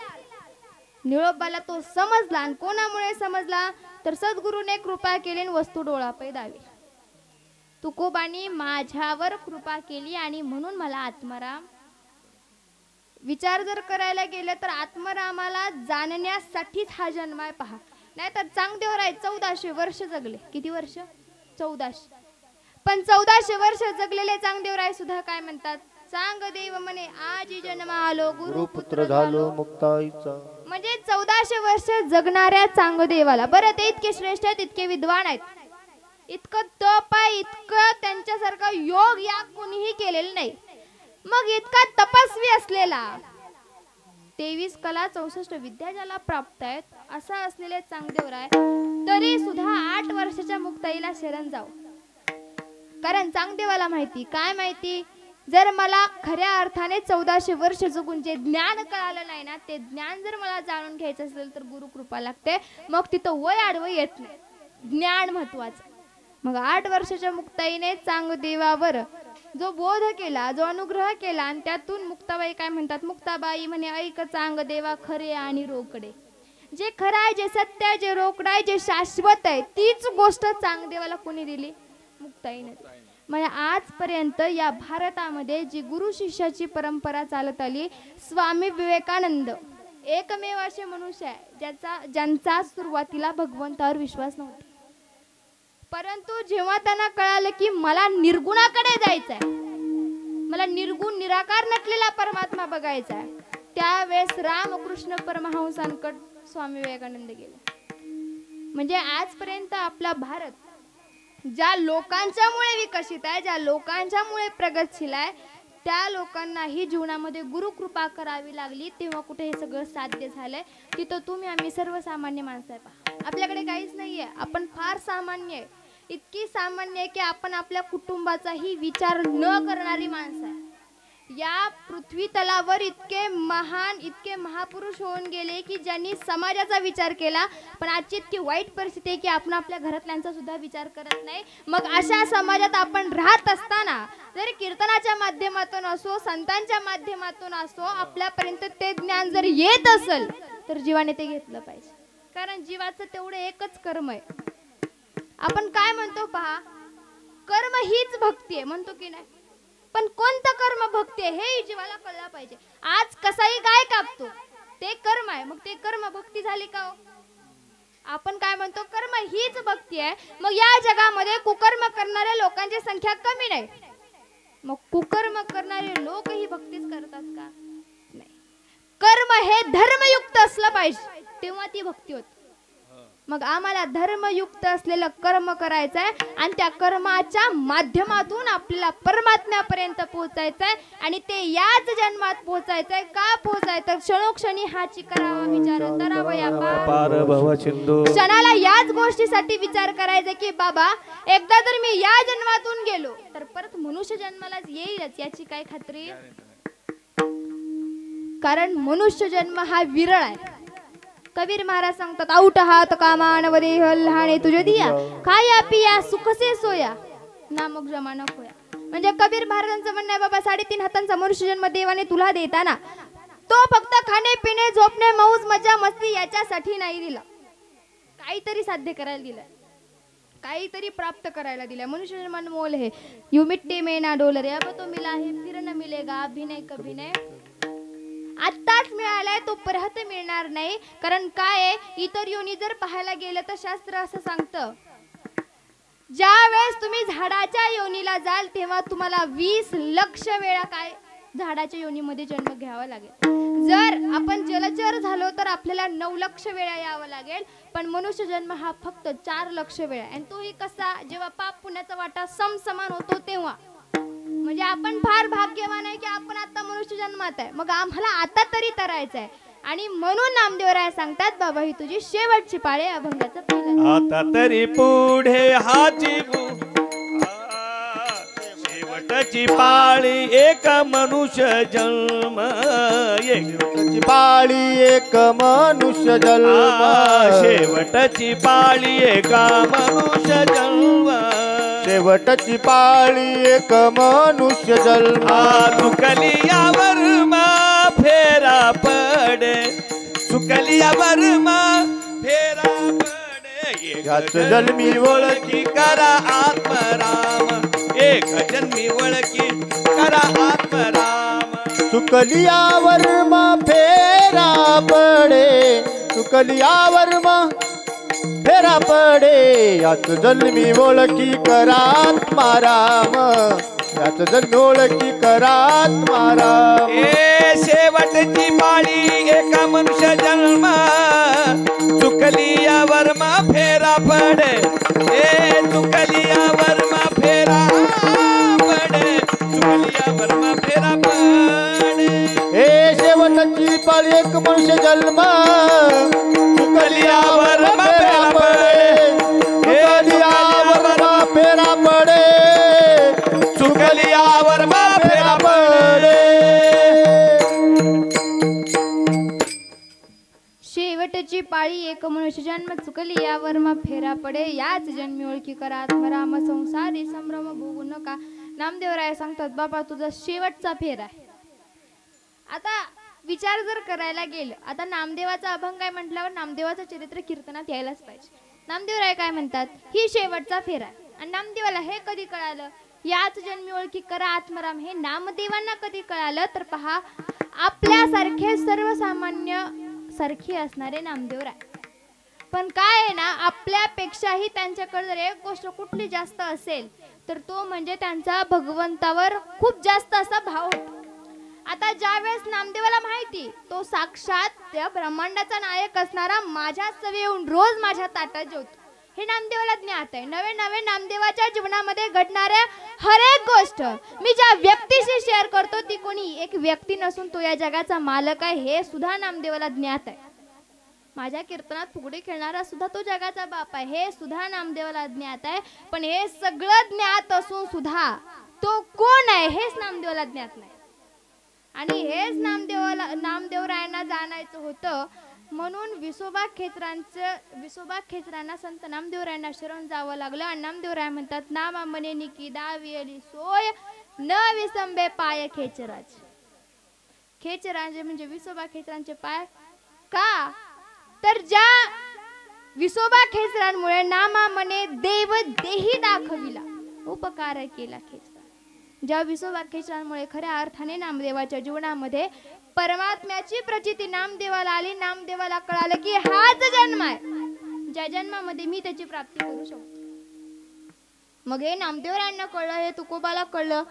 निळोबाला तो समजला. आणि कोणामुळे समजला तर सद्गुरूने कृपा केली आणि वस्तू डोळापै दावी. तुकोबानी माझ्यावर कृपा केली आणि म्हणून मला आत्माराम. विचार जर करायला गेलं तर आत्मारामाला जाणण्यासाठीच हा जन्म आहे पहा. नाही तर चांगदेवराय 1400 वर्ष जगले. किती वर्ष? 1400. पण 1400 वर्ष जगलेले चांगदेवराय सुद्धा काय म्हणतात, चांगदेव म्हणे आजी जन्म आलो गुरुपुत्र झालो मुक्ताईचा. म्हणजे 1400 वर्ष जगणाऱ्या चांगदेवाला. बरं ते इतके श्रेष्ठ आहेत, इतके विद्वान आहेत, इतकं तप आहे, इतकं त्यांच्यासारखा योग या कोणीही केलेलं नाही. मग इतका तपस्वी असलेला 23 कला 64 विद्या ज्याला प्राप्त आहेत असा असलेले चांगदेवराय तरी सुद्धा 8 वर्षाच्या मुक्ताईला शरण जाऊ. कारण चांगदेवाला माहिती, काय माहिती जर मला खऱ्या अर्थाने 1400 वर्ष जगून जे ज्ञान कळालं नाही ना, ते ज्ञान जर मला जाणून घ्यायचं असेल तर गुरुकृपा लागते. मग तिथं वय आडवं येत नाही, ज्ञान महत्वाचं. मग 8 वर्षाच्या मुक्ताईने चांगदेवावर जो बोध केला, जो अनुग्रह केला, आणि त्यातून मुक्ताबाई काय म्हणतात, मुक्ताबाई म्हणे ऐक चांगदेवा खरे आणि रोकडे. जे खरं आहे, जे सत्य आहे, जे रोकड आहे, जे शाश्वत आहे, तीच गोष्ट चांगदेवाला कोणी दिली, मुक्ताईने. म्हणजे आजपर्यंत या भारतामध्ये जी गुरु शिष्याची परंपरा चालत आली, स्वामी विवेकानंद एकमेव असे मनुष्य आहे ज्यांचा सुरुवातीला भगवंतावर विश्वास नव्हता. परंतु जेव्हा त्यांना कळालं की मला निर्गुणाकडे जायचंय, मला निर्गुण निराकार नटलेला परमात्मा बघायचा आहे, त्यावेळेस रामकृष्ण परमहंसांकडे स्वामी विवेकानंद गेले. म्हणजे आजपर्यंत आपला भारत ज्या लोकांच्यामुळे विकसित आहे, ज्या लोकांच्यामुळे प्रगतशील आहे, त्या लोकांनाही जीवनामध्ये गुरुकृपा करावी लागली, तेव्हा कुठे हे सगळं साध्य झालंय. तिथं तुम्ही आम्ही सर्वसामान्य माणसं आहे. पहा, आपल्याकडे काहीच नाहीये, आपण फार सामान्य आहे. इतकी सामान्य आहे की आपण आपल्या कुटुंबाचाही विचार न करणारी माणसं आहे. या पृथ्वी तलावर इतके महान, इतके महापुरुष होऊन गेले की ज्यांनी समाजाचा विचार केला, पण आजची इतकी वाईट परिस्थिती आहे की आपण आपल्या घरातल्यांचा सुद्धा विचार करत नाही. मग अशा समाजात आपण राहत असताना जर कीर्तनाच्या माध्यमातून असो, संतांच्या माध्यमातून असो, आपल्यापर्यंत ते ज्ञान जर येत असेल तर जीवाने ते घेतलं पाहिजे. कारण जीवाचं तेवढं एकच कर्म आहे. आपण काय म्हणतो पहा, कर्म हीच भक्ती आहे म्हणतो की नाही, पण कोणतं कर्म भक्ती आहे हे जीवाला कळलं पाहिजे. आज कसाही गाय कापतो ते कर्म आहे, मग ते कर्म भक्ती झाली का हो? आपण काय म्हणतो, कर्म हीच भक्ती आहे. मग या जगामध्ये कुकर्म करणाऱ्या लोकांची संख्या कमी नाही, मग कुकर्म करणारे लोक ही भक्तीच करतात का? नाही. कर्म हे धर्मयुक्त असलं पाहिजे, तेव्हा ती भक्ती होते. मग आम्हाला धर्मयुक्त असलेलं कर्म करायचं आहे आणि त्या कर्माच्या माध्यमातून आपल्याला परमात्म्यापर्यंत पोहोचायचं आहे. आणि ते याच जन्मात पोहोचायचं आहे. का पोहोचायचं? क्षणोक्षणी हाची करावा विचार, तरावया पार भव सिंधू. क्षणाला याच गोष्टीसाठी विचार करायचा की बाबा एकदा जर मी या जन्मातून गेलो तर परत मनुष्य जन्माला येईलच, याची काय खात्री? कारण मनुष्य जन्म हा विरळ आहे. कबीर महाराज सांगतात, आउट हात कामान वदेह लहाने तुझे दिया, खाया पिया सुखसे सोया नामक जमाना खोया. म्हणजे कबीर महाराजांचं म्हणणं आहे, बाबा 3.5 हातांचा मनुष्य जन्म देवाने तुला देताना तो फक्त खाणे पिणे झोपणे मौज मजा मस्ती याच्यासाठी नाही दिला, काहीतरी साध्य करायला दिलं, काहीतरी प्राप्त करायला दिलं. मनुष्य जन्म अनमोल है, यू मिट्टी में ना डोल रे, अब तो मिला है फिर न मिलेगा, अभिनय कभी नहीं. आत्ताच मिळालाय तो परत मिळणार नाही. कारण काय, इतर योनी जर पाहायला गेलं तर शास्त्र असं सांगतं, ज्या वेळेस तुम्ही झाडाच्या योनीला जाल तेव्हा तुम्हाला 20 लक्ष वेळा काय झाडाच्या योनीमध्ये जन्म घ्यावा लागेल. जर आपण जलचर झालो तर आपल्याला 9 लक्ष वेळा यावं लागेल. पण मनुष्य जन्म हा फक्त 4 लक्ष वेळा, आणि तोही कसा, जेव्हा पाप पुण्याचा वाटा समसमान होतो तेव्हा. म्हणजे आपण फार भाग्यवान आहे की आपण आता मनुष्य जन्मात आहे. मग आम्हाला आता तरी तरायचं आहे. आणि म्हणून नामदेवराय सांगतात, बाबा ही तुझी शेवटची पाळी, अभंगाचं पहिलं. आता तरी पुढे हाची शेवटची पाळी एक मनुष्य जन्म, शेवटची पाळी एक मनुष्य जन्म, शेवटची पाळी एक मनुष्य जन्म, शेवटची पाळी एक मनुष्य जन्म. चुकलियावर फेरा पडे, चुकलियावर फेरा पडे, याच जन्मी ओळखी करा आत्मराम, एक जन्मी ओळखी करा आत्मराम. चुकलियावर फेरा पडे, चुकलियावर फेरा पडे, याच जन्मी ओळखी करात माराम, याच जन्मी ओळखी करात माराम. शेवटची पाळी एका मनुष्य जन्म, चुकलियावर फेरा पडे, चुकलियावर फेरा पडे, चुकलियावर फेरा पडे. शेवटची पाळी एक मनुष्य जन्म, चुकलियावर फेरा पडे, चुकलियावर फेरा पडे, चुकलियावर फेरा काळी एक मनुष्य जन्म चुकली यावर मग फेरा पडे याच जन्मी ओळखी करा आत्मराम संसारी संभ्रम भोगू नका. नामदेवराय सांगतात बाबा तुझा शेवटचा फेरा आहे. आता विचार जर करायला गेलं, आता नामदेवाचा अभंग काय म्हटल्यावर नामदेवाचं चरित्र कीर्तनात यायलाच पाहिजे. नामदेवराय काय म्हणतात, ही शेवटचा फेरा आहे. आणि नामदेवाला हे कधी कळालं, याच जन्मी ओळखी करा आत्मराम हे नामदेवांना कधी कळालं, तर पहा आपल्यासारखे सर्वसामान्य सारखी असणारे नामदेवराय. पण काय आहे ना, आपल्यापेक्षाही त्यांच्याकडे जर एक गोष्ट कुठली जास्त असेल तर तो म्हणजे त्यांचा भगवंतावर खूप जास्त असा भाव होता. आता ज्यावेळेस नामदेवाला माहिती तो साक्षात त्या ब्रह्मांडाचा नायक असणारा माझ्या चवी येऊन रोज माझ्या ताटात जेवतो, हे नामदेवाला ज्ञात आहे. नवे नवे नामदेवाच्या जीवनामध्ये घडणाऱ्या हर एक गोष्ट मी ज्या व्यक्तीशी शेअर करतो ती कोणी एक व्यक्ती नसून तो या जगाचा मालक आहे, हे सुद्धा नामदेवाला ज्ञात आहे. माझ्या कीर्तनात फुगडी खेळणारा सुद्धा तो जगाचा बाप आहे, हे सुद्धा नामदेवाला ज्ञात आहे. पण हे सगळं ज्ञात असून सुद्धा तो कोण आहे हेच नामदेवाला ज्ञात नाही. आणि हेच नामदेवरायांना जाणायचं होतं, म्हणून विसोबा खेचरांना संत नामदेवरायांना शरण जावं लागलं. आणि नामदेवराय म्हणतात नामा मने निकी दावियली सोय न विसंबे पाय खेचराज. खेचराज म्हणजे विसोबा खेचरांचे पाय. का तर ज्या विसोबा खेचरांमुळे नामा मने देव देही दाखविला उपकार केला खेचरा. ज्या विसोबा खेचरांमुळे खऱ्या अर्थाने नामदेवाच्या जीवनामध्ये परमात्म्याची प्रचिती नामदेवाला आली. नामदेवाला कळालं की हाच जन्म आहे ज्या जन्मामध्ये मी त्याची प्राप्ती करू शकतो. मग हे नामदेवरायांना कळलं, हे तुकोबाला कळलं.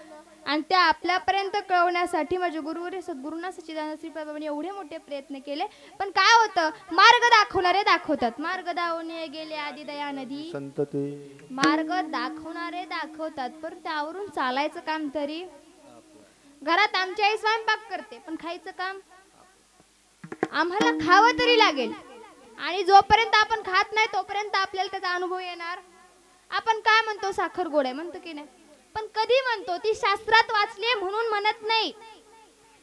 आणि त्या आपल्यापर्यंत कळवण्यासाठी माझे गुरुवरे सद्गुरूंना सच्चिदानंद श्री प्रभूंनी एवढे मोठे प्रयत्न केले. पण काय होतं, मार्ग दाखवणारे दाखवतात, मार्ग दावणे गेले आदि दया नदी संत ते मार्ग दाखवणारे दाखवतात, पण त्यावरून चालायचं काम तरी. घरात आमची आई स्वयंपाक करते पण खायचं काम आम्हाला खावं तरी लागेल. आणि जोपर्यंत आपण खात नाही तोपर्यंत आपल्याला त्याचा अनुभव येणार. आपण काय म्हणतो, साखर गोड आहे म्हणतो की नाही, पण कधी म्हणतो ती शास्त्रात वाचली म्हणून म्हणत नाही,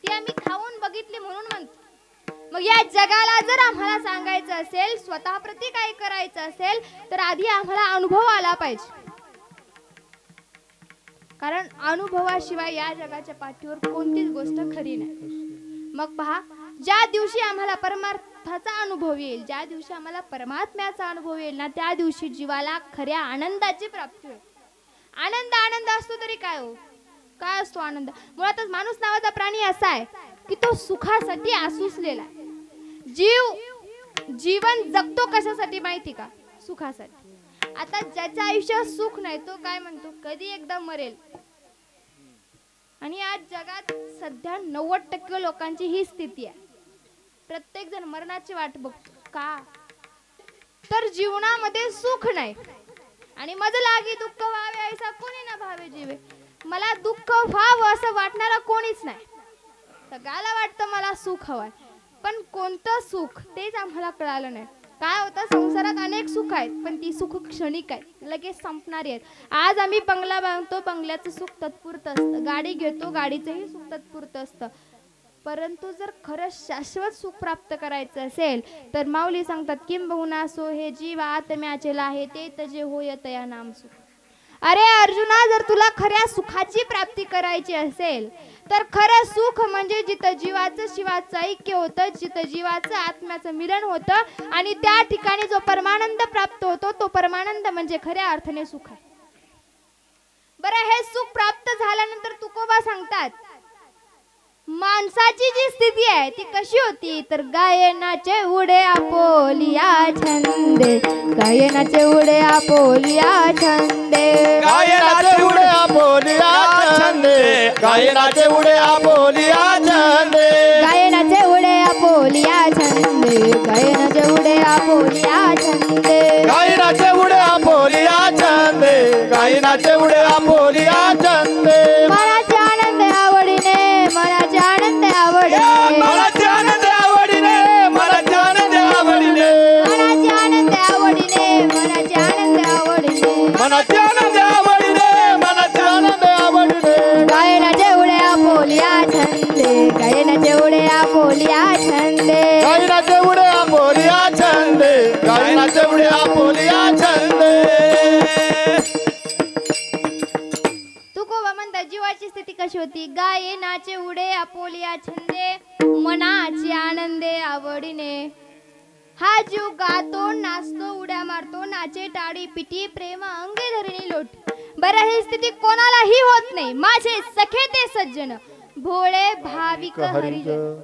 ती आम्ही खाऊन बघितली म्हणून म्हणतो. मग या जगाला जर आम्हाला सांगायचं असेल, स्वतः प्रती काय करायचं असेल, तर आधी आम्हाला अनुभव आला पाहिजे. कारण अनुभवाशिवाय या जगाच्या पाठीवर कोणतीच गोष्ट खरी नाही. मग पहा, ज्या दिवशी आम्हाला परमार्थाचा अनुभव येईल, ज्या दिवशी आम्हाला परमात्म्याचा अनुभव येईल ना, त्या दिवशी जीवाला खऱ्या आनंदाची प्राप्ती होईल. आनंद असतो तरी काय हो, काय असतो आनंद? मुळातच माणूस नावाचा प्राणी असा आहे की तो सुखासाठी आसुसलेला आहे. जीवन जगतो कशासाठी माहिती का? सुखासाठी. आता ज्याचं आयुष्य सुख नाही तो काय म्हणतो, कधी एकदा मरेल. आणि आज जगात सध्या 90% लोकांची ही स्थिती आहे. प्रत्येक जण मरणाची वाट बघतो. का तर जीवनामध्ये सुख नाही. आणि मज लागी दुःख व्हावे ऐसा कोणी ना भावे जीवे. मला दुःख व्हावं असं वाटणारा कोणीच नाही. सगळ्याला वाटतं मला सुख हवंय, पण कोणतं सुख तेच आम्हाला कळालं नाही. काय होतं, संसारात अनेक सुख आहेत पण ती सुख क्षणिक आहेत, लगेच संपणारी आहेत. आज आम्ही बंगला बांधतो, बंगल्याचं सुख तत्पुरतं असतं. गाडी घेतो, गाडीचंही सुख तत्पुरतं असतं. परंतु जर खरं शाश्वत सुख प्राप्त करायचं असेल तर माऊली सांगतात किंबहुना सो हे जीव आत्म्याचे आहे ते तजे होय तया नाम सुख. अरे अर्जुना, जर तुला खऱ्या सुखाची प्राप्ती करायची असेल तर खरं सुख म्हणजे जिथं जीवाचं शिवाचं ऐक्य होतं, जिथं जीवाचं आत्म्याचं मिलन होतं आणि त्या ठिकाणी जो परमानंद प्राप्त होतो तो परमानंद म्हणजे खऱ्या अर्थाने सुख आहे. बरं, हे सुख प्राप्त झाल्यानंतर तुकोबा सांगतात माणसाची जी स्थिती आहे ती कशी होती, तर गायनाचे उडे आपोलिया छंदे, गायनाचे उडे आपोलिया छंदे, गायनाचे उडे आपोलिया छंदे, गायनाचे उडे आपोलिया छंदे, गायनाचे उडे आपोलिया छंदे, गायनाचे उडे आपोलिया छंदे, गायनाचे उडे आपोलिया छंदे, गायनाचे उडे आपोलिया छंदे. मनाचे आनंद आवडीने, मनाचे आनंद आवडीने, मनाचे आनंद आवडीने, मनाचे आनंद आवडीने, मनाचे आनंद आवडीने, मनाचे आनंद आवडीने, मनाचे आनंद आवडीने, मनाचे आनंद आवडीने. गायनाचे उडे आपोलिया छंदे, गायनाचे उडे आपोलिया छंदे, गायनाचे उडे आपोलिया छंदे, श्रुती गाये नाचे उडे आपोलिया छंदे मनाची आनंदे आवडीने हा जीव गातो नाचतो उड्या मारतो नाचे टाळी पिटी प्रेम अंगे धरणी लोट बरं ही स्थिती कोणालाही होत नाही माझे सखे ते सज्जन भोळे भाविक हरिजन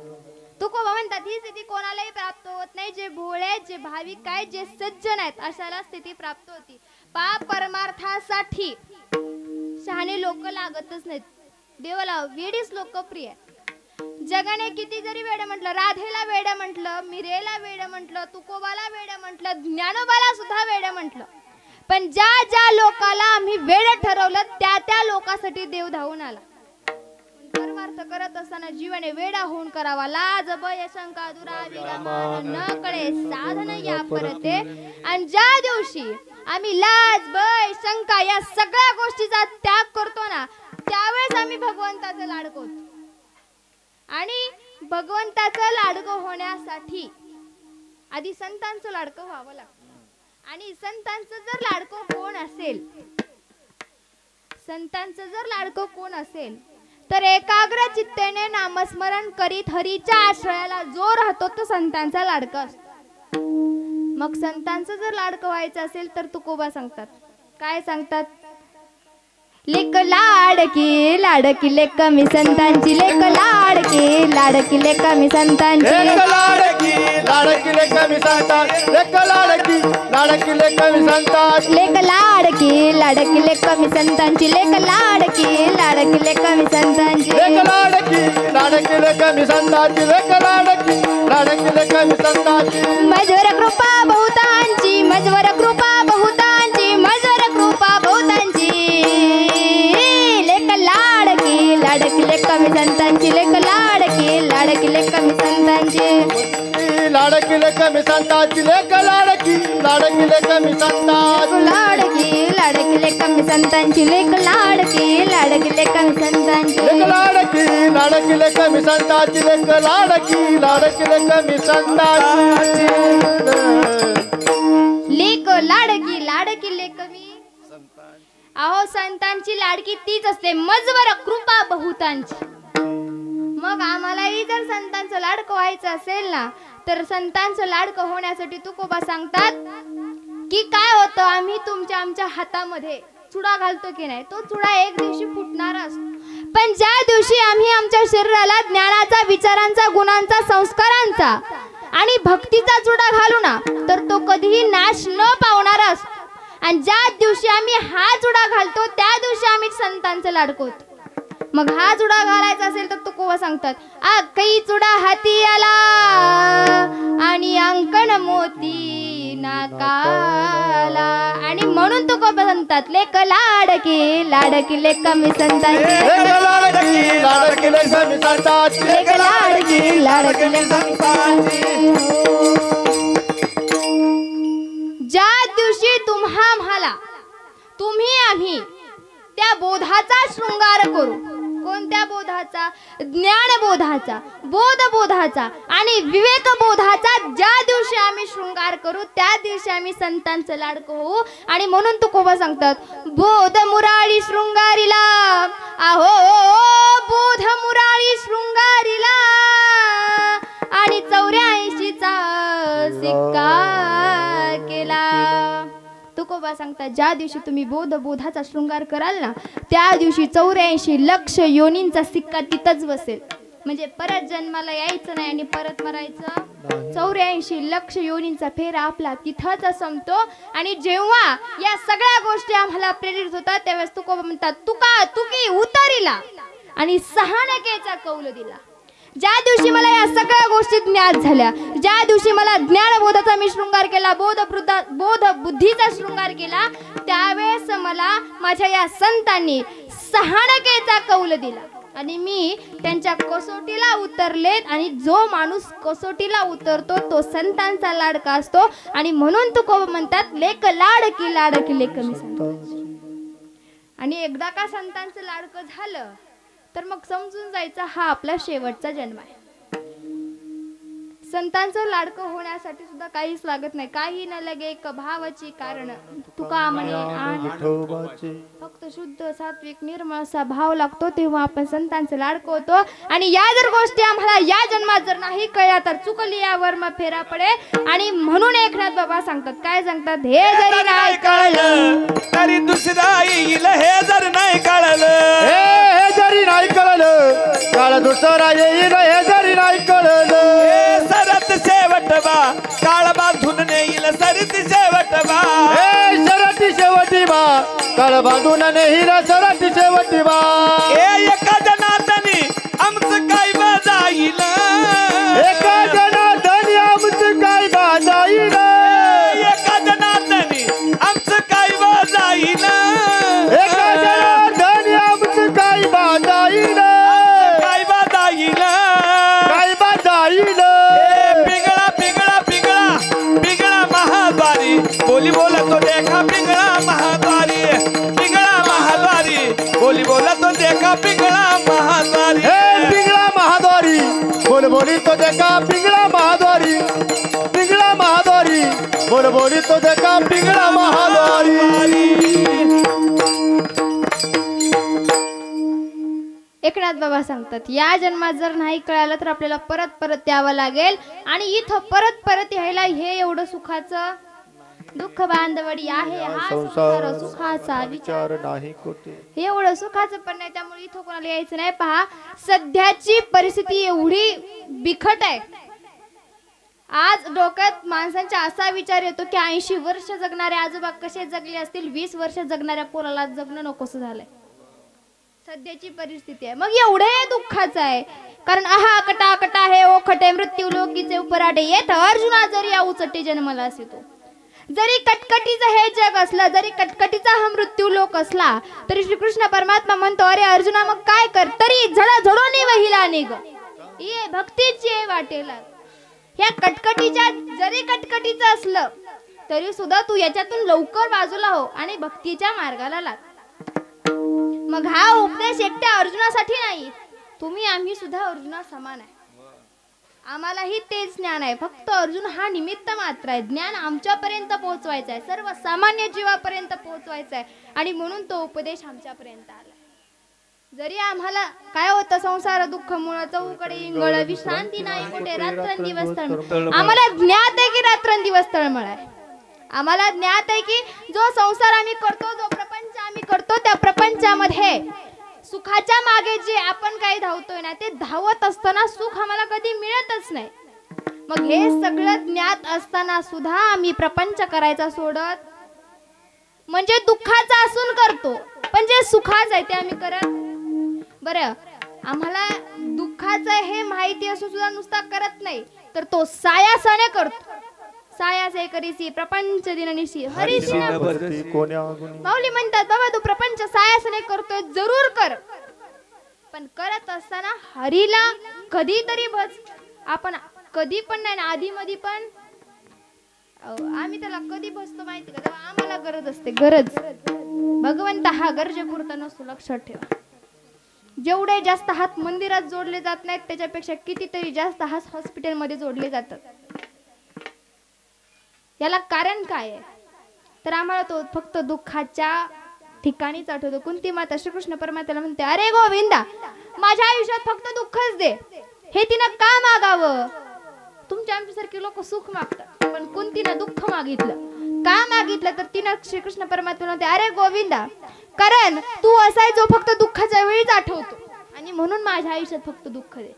तुकोबा म्हणतात ही स्थिती कोणालाही प्राप्त होत नाही जे भोळे जे भाविक आहे जे सज्जन आहेत अशाला स्थिती प्राप्त होती पाप परमार्थासाठी शहाणे लोक लागतच नाहीत देवाला वेडीच लोकप्रिय जगाने किती जरी वेड म्हटलं राधेला वेड म्हटलं मिरेला वेड म्हटलं तुकोबाला वेड म्हटलं ज्ञानोबाला सुद्धा वेड म्हटलं पण ज्या ज्या लोकाला आम्ही वेड ठरवलं त्या त्या लोकांसाठी देव धावून आला परमार्थ करत असताना जीवाने वेडा होऊन करावा लाज भय शंका दुरावी न कळे साधन या परते आणि ज्या दिवशी आम्ही लाज भय शंका या सगळ्या गोष्टीचा त्याग करतो ना त्यावेळेस आम्ही भगवंताचं लाडको होतो आणि भगवंताचं लाडकं होण्यासाठी आधी संतांचं लाडकं व्हावं लागतं आणि संतांचं जर लाडकं कोण असेल तर एकाग्र चित्तेने नामस्मरण करीत हरीच्या आश्रयाला जो राहतो तो संतांचा लाडका असतो मग संतांचं जर लाडकं व्हायचं असेल तर तुकोबा सांगतात काय सांगतात लेक लाडकी लाडकी लेक मी संतांची लेक लाडकी लाडकी लेक मी संतांची लाडकी लाडकी लेक मी संतांची लेक लाडकी लाडकी लेक मी संतांची लेक लाडकी लाडकी लेक मी संतांची लेक लाडकी लाडकी लेक मी संतांची लेक लाडकी लाडकी लेक मी संतांची लेक लाडकी लाडकी लेक मी संतांची मजवर कृपा बहुतांची मजवर कृपा बहुतांची मजवर कृपा बहुतांची लाडकी लेक मी संतांची लेक लाडकी लाडकी लेक मी संतांची लाडकी लेक मी संतांची लेक लाडकी लाडकी लेक मी संतांची लाडकी लाडकी लेक मी संतांची लेक लाडकी लाडकी लेक मी संतांची लेक लाडकी लाडकी लेक मी संतांची लेक लाडकी लाडकी लेक मी संतांची लेक लाडकी लाडकी लेक मी अहो संतांची लाडकी तीच असते मजवर कृपा बहुतांची मग आम्हालाही जर संतांचं लाडकं व्हायचं असेल ना तर संतांचं लाडकं होण्यासाठी तुकोबा सांगतात की काय होतं आम्ही आमच्या हातामध्ये चुडा घालतो की नाही तो चुडा एक दिवशी फुटणार असतो पण ज्या दिवशी आम्ही आमच्या शरीराला ज्ञानाचा विचारांचा गुणांचा संस्कारांचा आणि भक्तीचा चुडा घालू ना तर तो कधीही नाश न पावणारा असतो आणि ज्या दिवशी आम्ही हा चुडा घालतो त्या दिवशी आम्ही संतांचं लाडकं होतो मग हा चुडा घालायचा असेल तर तुकोबा सांगतात काही चुडा हाती आला आणि अंकण मोती नाकाला आणि म्हणून तुकोबा सांगतात लेक लाडकी लाडकी लेक मी संतांची लाडकी लाडकी लेक मी संतांची लेक लाडकी लाडकी लेक मी संतांची ज्या दिवशी तुम्ही आम्ही त्या बोधाचा शृंगार करू कोणत्या बोधाचा ज्ञान बोधाचा बोध बोधाचा आणि विवेक बोधाचा ज्या दिवशी आम्ही शृंगार करू त्या दिवशी आम्ही संतांचं लाडकं होऊ आणि म्हणून तुकोबा सांगतात बोध मुराळी शृंगारीला आहो बोध मुराळी शृंगारीला आणि 84चा सिक्का केला तुकोबा सांगतात ज्या दिवशी तुम्ही बोधाचा शृंगार कराल ना त्या दिवशी 84 लक्ष योनींचा सिक्का तिथंच बसेल म्हणजे परत जन्माला यायचं नाही आणि परत मरायचं 84 लक्ष योनींचा फेरा आपला तिथंच संपतो आणि जेव्हा या सगळ्या गोष्टी आम्हाला प्रेरित होतात त्यावेळेस तुकोबा म्हणतात तुकी उतरिला आणि सहानकेचा कौल दिला ज्या दिवशी मला या सगळ्या गोष्टी ज्ञात झाल्या ज्या दिवशी मला ज्ञानबोधाचा मी शृंगार केला बोध बुद्धीचा शृंगार केला त्यावेळेस मला माझ्या या संतांनी सहानकेचा कौल दिला आणि मी त्यांच्या कसोटीला उतरलेत आणि जो माणूस कसोटीला उतरतो तो संतांचा लाडका असतो आणि म्हणून तुकोबा म्हणतात लेक लाडकी लाडकी लेक मी संतांची आणि एकदा का संतांचं लाडकं झालं तर मग समजून जायचा हा आपला शेवटचा जन्म आहे संतांचं लाडकं होण्यासाठी सुद्धा काहीच लागत नाही. काही न लगे एक भावाची कारण तुका म्हणे आण. विठोबाचे फक्त शुद्ध सात्विक निर्मळ असा भाव लागतो तेव्हा आपण संतांचं लाडकं होतो. आणि या जर गोष्टी आम्हाला या जन्मात जर नाही कळल्या तर चुकली यावर मग फेरा पडे. आणि म्हणून एकनाथ बाबा सांगतात, काय सांगतात, हे जरी नाही कळलं तरी दुसरा येईल, हे जर नाही कळलं, हे जरी नाही कळलं काळ दुसरा येईल, हे जरी नाही कळलं. सरत शेवट बा काळ बांधून नेईल, सरत शेवट बा, हे सरती शेवटी बा काळ बांधून नेईल, सरती शेवटी बा. एका जनार्दनी आमचं काय बाजाईल, एका जनार्दनी आमचं काय बाजाईल, एका जनार्दनी आमचं काय बाजाईल, एका जनार्दनी आमचं काय बाजाईल, काय बाजाईल, काय बाजाईल. पिंगळा पिंगळा पिंगळा पिंगळा महाद्वारी, बोली बोलतो देखा पिंगळा महाद्वारी, पिंगळा महाद्वारी, बोली बोलतो देखा पिंगळा महाद्वारी. हे पिंगळा महाद्वारी बोल बोली तो देखा पिंगळा महाद्वारी, पिंगळा महाद्वारी बोल बोली तो देखा पिंगळा महाद्वारी. एकनाथ बाबा सांगतात, या जन्मात जर नाही कळालं तर आपल्याला परत परत यावं लागेल. आणि इथं परत परत यायला हे एवढं सुखाचं दुःख बांधवडी आहे, हा संसार सुखाचा विचार नाही कोठे. हे एवढं सुखाचं पण नाही, त्यामुळे इथं कोणाला यायचं नाही. पहा, सध्याची परिस्थिती एवढी बिकट आहे. आज डोक्यात माणसांचा असा विचार येतो की 80 वर्ष जगणारे आजोबा कसे जगले असतील, 20 वर्ष जगणाऱ्या पोराला जगणं नकोसं झालंय. सध्याची परिस्थिती आहे. मग एवढे दुःखाचं आहे, कारण आहा कटा कटा हे ओ खटे मृत्यू लोकीचे उपराडे येत अर्जुना जरी या उचटे जन्मला असे तो. जरी कटकटीचं हे जग असलं, जरी कटकटीचा हा मृत्यू लोक असला, तरी श्रीकृष्ण परमात्मा म्हणतो, अरे अर्जुना मग काय कर, तरी झडा झडोनी वहिला निघ ये भक्तीची वाटेला. ह्या कटकटीच्या जरी कटकटीचं असलं तरी सुद्धा तू याच्यातून लवकर बाजूला हो आणि भक्तीच्या मार्गाला लाग. मग हा उपदेश एकट्या अर्जुनासाठी नाही, तुम्ही आम्ही सुद्धा अर्जुना समान आहे. आम्हालाही तेच ज्ञान आहे, फक्त अर्जुन हा निमित्त मात्र आहे. ज्ञान आमच्यापर्यंत पोहोचवायचं आहे, सर्व सामान्य जीवापर्यंत पोहोचवायचं आहे. आणि म्हणून तो उपदेश आमच्यापर्यंत आला. जरी आम्हाला काय होतं, संसार दुःख मुळ चौकडे इंगळ विश्रांती नाही कुठे, रात्रंदिवस तळमळ. आम्हाला ज्ञात आहे की रात्रंदिवस तळमळ आहे. आम्हाला ज्ञात आहे की जो संसार आम्ही करतो, जो प्रपंच आम्ही करतो, त्या प्रपंचामध्ये सुखाच्या मागे जे आपण काही धावतोय ना, ते धावत असताना सुख आम्हाला कधी मिळतच नाही. मग हे सगळं ज्ञात असताना सुद्धा आम्ही प्रपंच करायचा सोडत, म्हणजे दुःखाचा असून करतो, पण जे सुखाचं आहे ते आम्ही करत. बरं, आम्हाला दुःखाचं हे माहिती असून सुद्धा नुसता करत नाही, तर तो सायासाने करतो. सायासे करीसी प्रपंच दिननिशी हरीशी माऊली म्हणतात, बाबा तू प्रपंच सायासाने करतोय, जरूर कर, पण करत असताना हरीला कधीतरी भज. आपण कधी पण नाही ना, आधी मधी पण आम्ही त्याला कधी भजतो माहिती का, तेव्हा आम्हाला गरज असते. गरज भगवंत हा गरजेपुरता नसतो, लक्षात ठेवा. जेवढे जास्त हात मंदिरात जोडले जात नाहीत, त्याच्यापेक्षा कितीतरी जास्त हात हॉस्पिटलमध्ये जोडले जातात. याला कारण काय आहे, तर आम्हाला तो फक्त दुःखाच्या ठिकाणीच आठवतो. कुंती माता श्रीकृष्ण परमात्म्याला म्हणते, अरे गोविंदा, माझ्या आयुष्यात फक्त दुःखच दे. हे तिनं का मागावं? तुमच्या आमच्यासारखे लोक सुख मागतात, पण कुंतीनं दुःख मागितलं. का मागितलं तर तिनं श्रीकृष्ण परमात्म्याला म्हणते, अरे गोविंदा, कारण तू असाय जो फक्त दुःखाच्या वेळीच आठवतो, आणि म्हणून माझ्या आयुष्यात फक्त दुःख दे.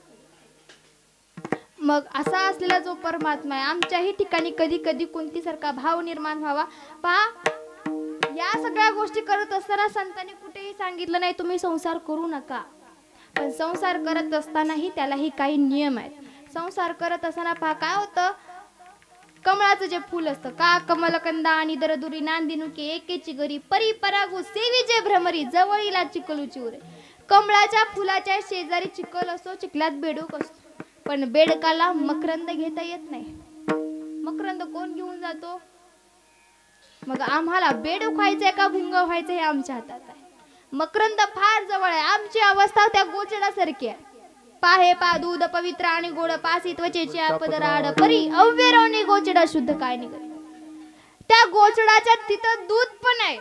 मग असा असलेला जो परमात्मा आहे, आमच्याही ठिकाणी कधी कधी कुंतीसारखा भाव निर्माण व्हावा. पहा, या सगळ्या गोष्टी करत असताना संतांनी कुठेही सांगितलं नाही तुम्ही संसार करू नका, पण संसार करत असतानाही त्यालाही काही नियम आहेत. संसार करत असताना पहा काय होतं, कमळाचं जे फूल असतं, का कमलकंदा आणि दरदुरी नांदिनुके एकेची गरी परी परागू सेवी जे भ्रमरी जवळीला चिकलूची उरे. कमळाच्या फुलाच्या शेजारी चिखल असतो, चिखलात बेडूक असतो, पण बेडकाला मकरंद घेता येत नाही. मकरंद कोण घेऊन जातो? मग आम्हाला बेडूक व्हायचंय का भुंग व्हायचं हे आमच्या हातात आहे. मकरंद फार जवळ आहे. आमची अवस्था त्या गोचडासारखी आहे. पाहे पा दूध पवित्र आणि गोड पासी त्वचेची आपद राड परी अव्यरवणी गोचडा शुद्ध काय निघत. त्या गोचडाच्या तिथं दूध पण आहे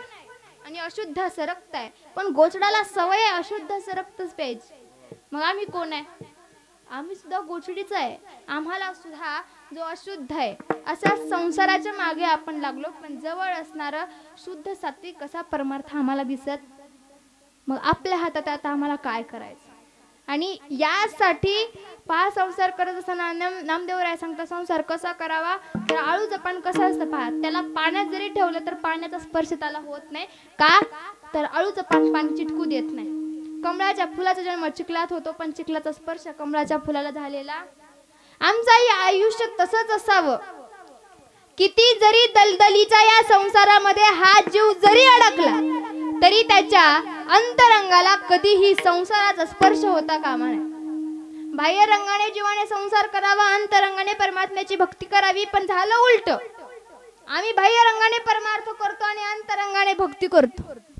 आणि अशुद्ध सरकत आहे, पण गोचडाला सवय आहे अशुद्ध सरकतच प्यायची. मग आम्ही कोण आहे? आम्ही सुद्धा गोचडीच आहे. आम्हाला सुद्धा जो अशुद्ध आहे अशा संसाराच्या मागे आपण लागलो, पण जवळ असणार शुद्ध सात्विक कसा परमार्थ आम्हाला दिसत. मग आपल्या हातात आता आम्हाला काय करायचं? आणि यासाठी पहा संसार करत असताना नामदेवराय सांगता संसार कसा करावा, तर आळू जपान कसं असतं पहा, त्याला पाण्यात जरी ठेवलं तर पाण्याचा स्पर्श त्याला होत नाही. का? तर आळू जपान पाणी चिटकू देत नाही. कमळाच्या फुलाचा जन्म चिखलात होतो, पण चिखलाचा स्पर्श कमळाच्या फुलाला झालेला. आमचंही आयुष्य तसंच असावं. किती जरी दलदलीच्या या संसारामध्ये हा जीव जरी अडकला तरी त्याच्या अंतरंगाला कधीही संसाराचा स्पर्श होता कामा नये. बाह्य रंगाने जीवाने संसार करावा, अंतरंगाने परमात्म्याची भक्ती करावी, पण झालं उलट. आम्ही बाह्य रंगाने परमार्थ करतो आणि अंतरंगाने भक्ती करतो.